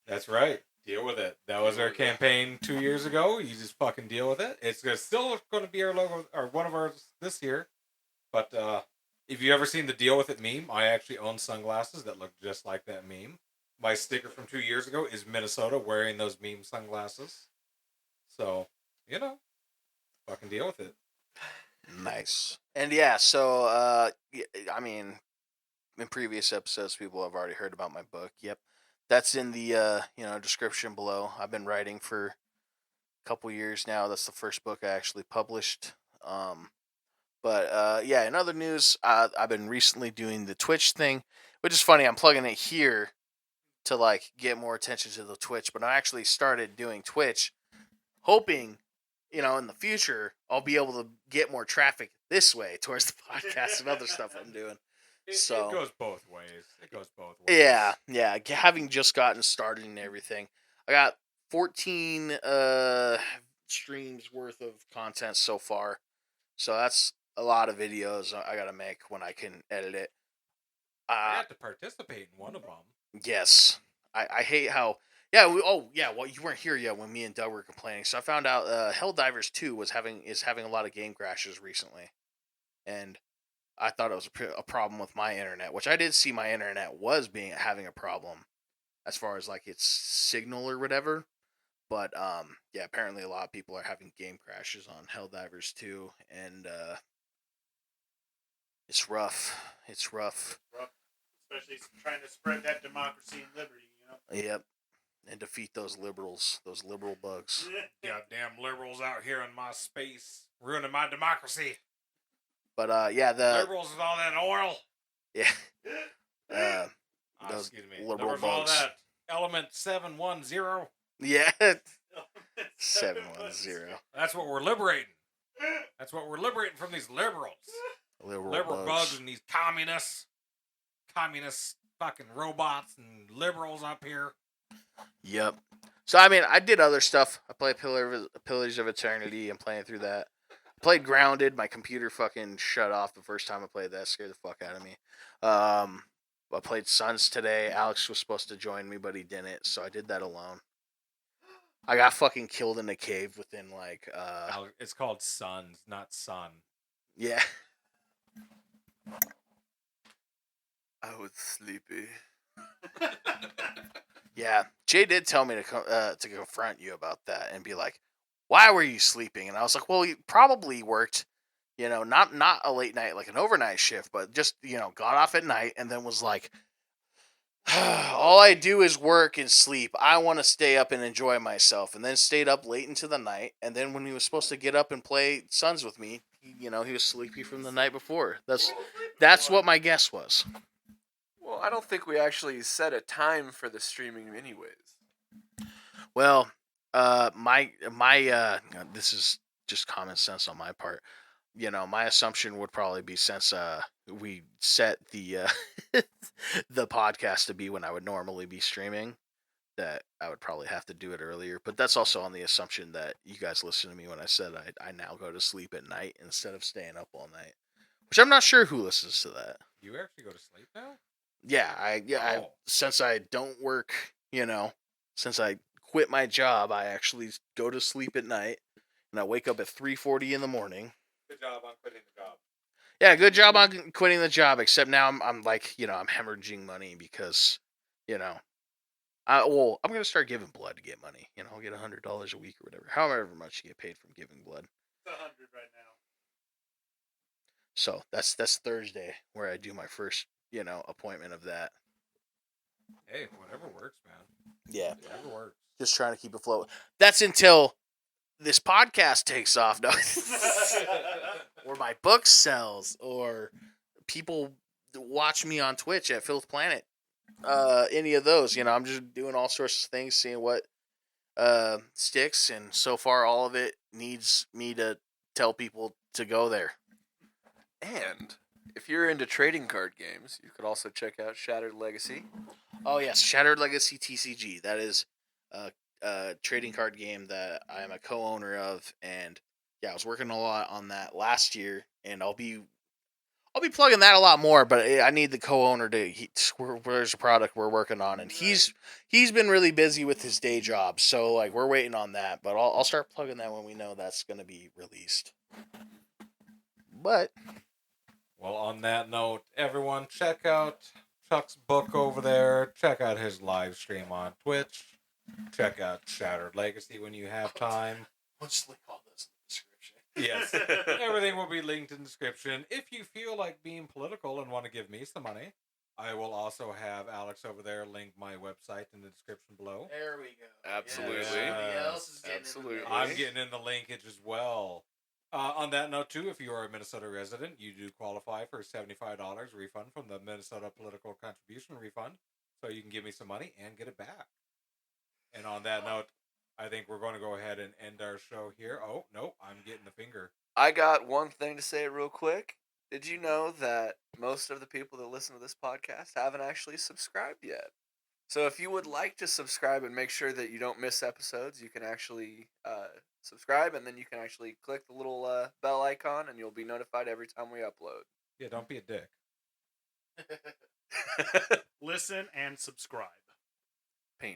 That's right. Deal with it. That was our campaign 2 years ago. You just fucking deal with it. It's still going to be our logo, or one of ours this year. But if you ever seen the Deal With It meme, I actually own sunglasses that look just like that meme. My sticker from 2 years ago is Minnesota wearing those meme sunglasses. So, fucking deal with it. Nice. And yeah, so I mean, in previous episodes, people have already heard about my book. Yep, that's in the description below. I've been writing for a couple years now. That's the first book I actually published. But in other news, I've been recently doing the Twitch thing, which is funny. I'm plugging it here to like get more attention to the Twitch, but I actually started doing Twitch, hoping, in the future, I'll be able to get more traffic this way towards the podcast and other stuff I'm doing. It goes both ways. Yeah. Having just gotten started and everything, I got 14 streams worth of content so far. So that's a lot of videos I gotta make when I can edit it. I have to participate in one of them. Yes, I hate how. Yeah. Well, you weren't here yet when me and Doug were complaining. So I found out Helldivers 2 is having a lot of game crashes recently, and I thought it was a problem with my internet, which I did see my internet was having a problem as far as like its signal or whatever. But apparently a lot of people are having game crashes on Helldivers 2, and it's rough. It's rough. Especially trying to spread that democracy and liberty, Yep. And defeat those liberal bugs. Goddamn liberals out here in my space, ruining my democracy. But the Liberals with all that oil. yeah, those Excuse me. liberal Liberals with all bugs. that element 710. Yeah, 710 That's what we're liberating. That's what we're liberating from these liberals. Liberal bugs and these communist fucking robots and liberals up here. Yep. So I mean, I did other stuff. I played Pillars of Eternity and playing through that. Played Grounded. My computer fucking shut off the first time I played that. Scared the fuck out of me. I played Suns today. Alex was supposed to join me, but he didn't, so I did that alone. I got fucking killed in a cave within like It's called Suns, not Sun. yeah. I was sleepy. Yeah, Jay did tell me to confront you about that and be like, "Why were you sleeping?" And I was like, "Well, you probably worked, not a late night like an overnight shift, but just got off at night and then was like, all I do is work and sleep. I want to stay up and enjoy myself." And then stayed up late into the night. And then when he was supposed to get up and play Suns with me, he was sleepy from the night before. That's what my guess was. Well, I don't think we actually set a time for the streaming anyways. Well, my this is just common sense on my part. My assumption would probably be since we set the the podcast to be when I would normally be streaming, that I would probably have to do it earlier. But that's also on the assumption that you guys listen to me when I said I now go to sleep at night instead of staying up all night. Which I'm not sure who listens to that. You actually go to sleep now? Yeah, since I don't work, since I quit my job, I actually go to sleep at night, and I wake up at 3:40 in the morning. Good job on quitting the job. Yeah, good job on quitting the job. Except now I'm like, I'm hemorrhaging money because, I'm gonna start giving blood to get money. I'll get $100 a week or whatever, however much you get paid from giving blood. It's 100 right now. So that's Thursday where I do my first, appointment of that. Hey, whatever works, man. Yeah, Whatever works. just trying to keep afloat. That's until this podcast takes off, no. Or my book sells, or people watch me on Twitch at Filth Planet. Any of those, I'm just doing all sorts of things, seeing what sticks, and so far all of it needs me to tell people to go there. And if you're into trading card games, you could also check out Shattered Legacy. Oh yes, Shattered Legacy TCG. That is a trading card game that I am a co-owner of, and yeah, I was working a lot on that last year, and I'll be plugging that a lot more. But I need the co-owner to. There's a product we're working on, and he's been really busy with his day job, so like we're waiting on that. But I'll start plugging that when we know that's going to be released. But Well, on that note, everyone, check out Chuck's book over there. Check out his live stream on Twitch. Check out Shattered Legacy when you have time. we'll just link all this in the description. Yes, everything will be linked in the description. If you feel like being political and want to give me some money, I will also have Alex over there link my website in the description below. There we go. Absolutely. Yeah, somebody else is getting Absolutely. I'm getting in the linkage as well. On that note, too, if you are a Minnesota resident, you do qualify for a $75 refund from the Minnesota Political Contribution Refund, so you can give me some money and get it back. And on that note, I think we're going to go ahead and end our show here. Oh, no, I'm getting the finger. I got one thing to say real quick. Did you know that most of the people that listen to this podcast haven't actually subscribed yet? So if you would like to subscribe and make sure that you don't miss episodes, you can actually subscribe, and then you can actually click the little bell icon, and you'll be notified every time we upload. Yeah, don't be a dick. Listen and subscribe. Penis.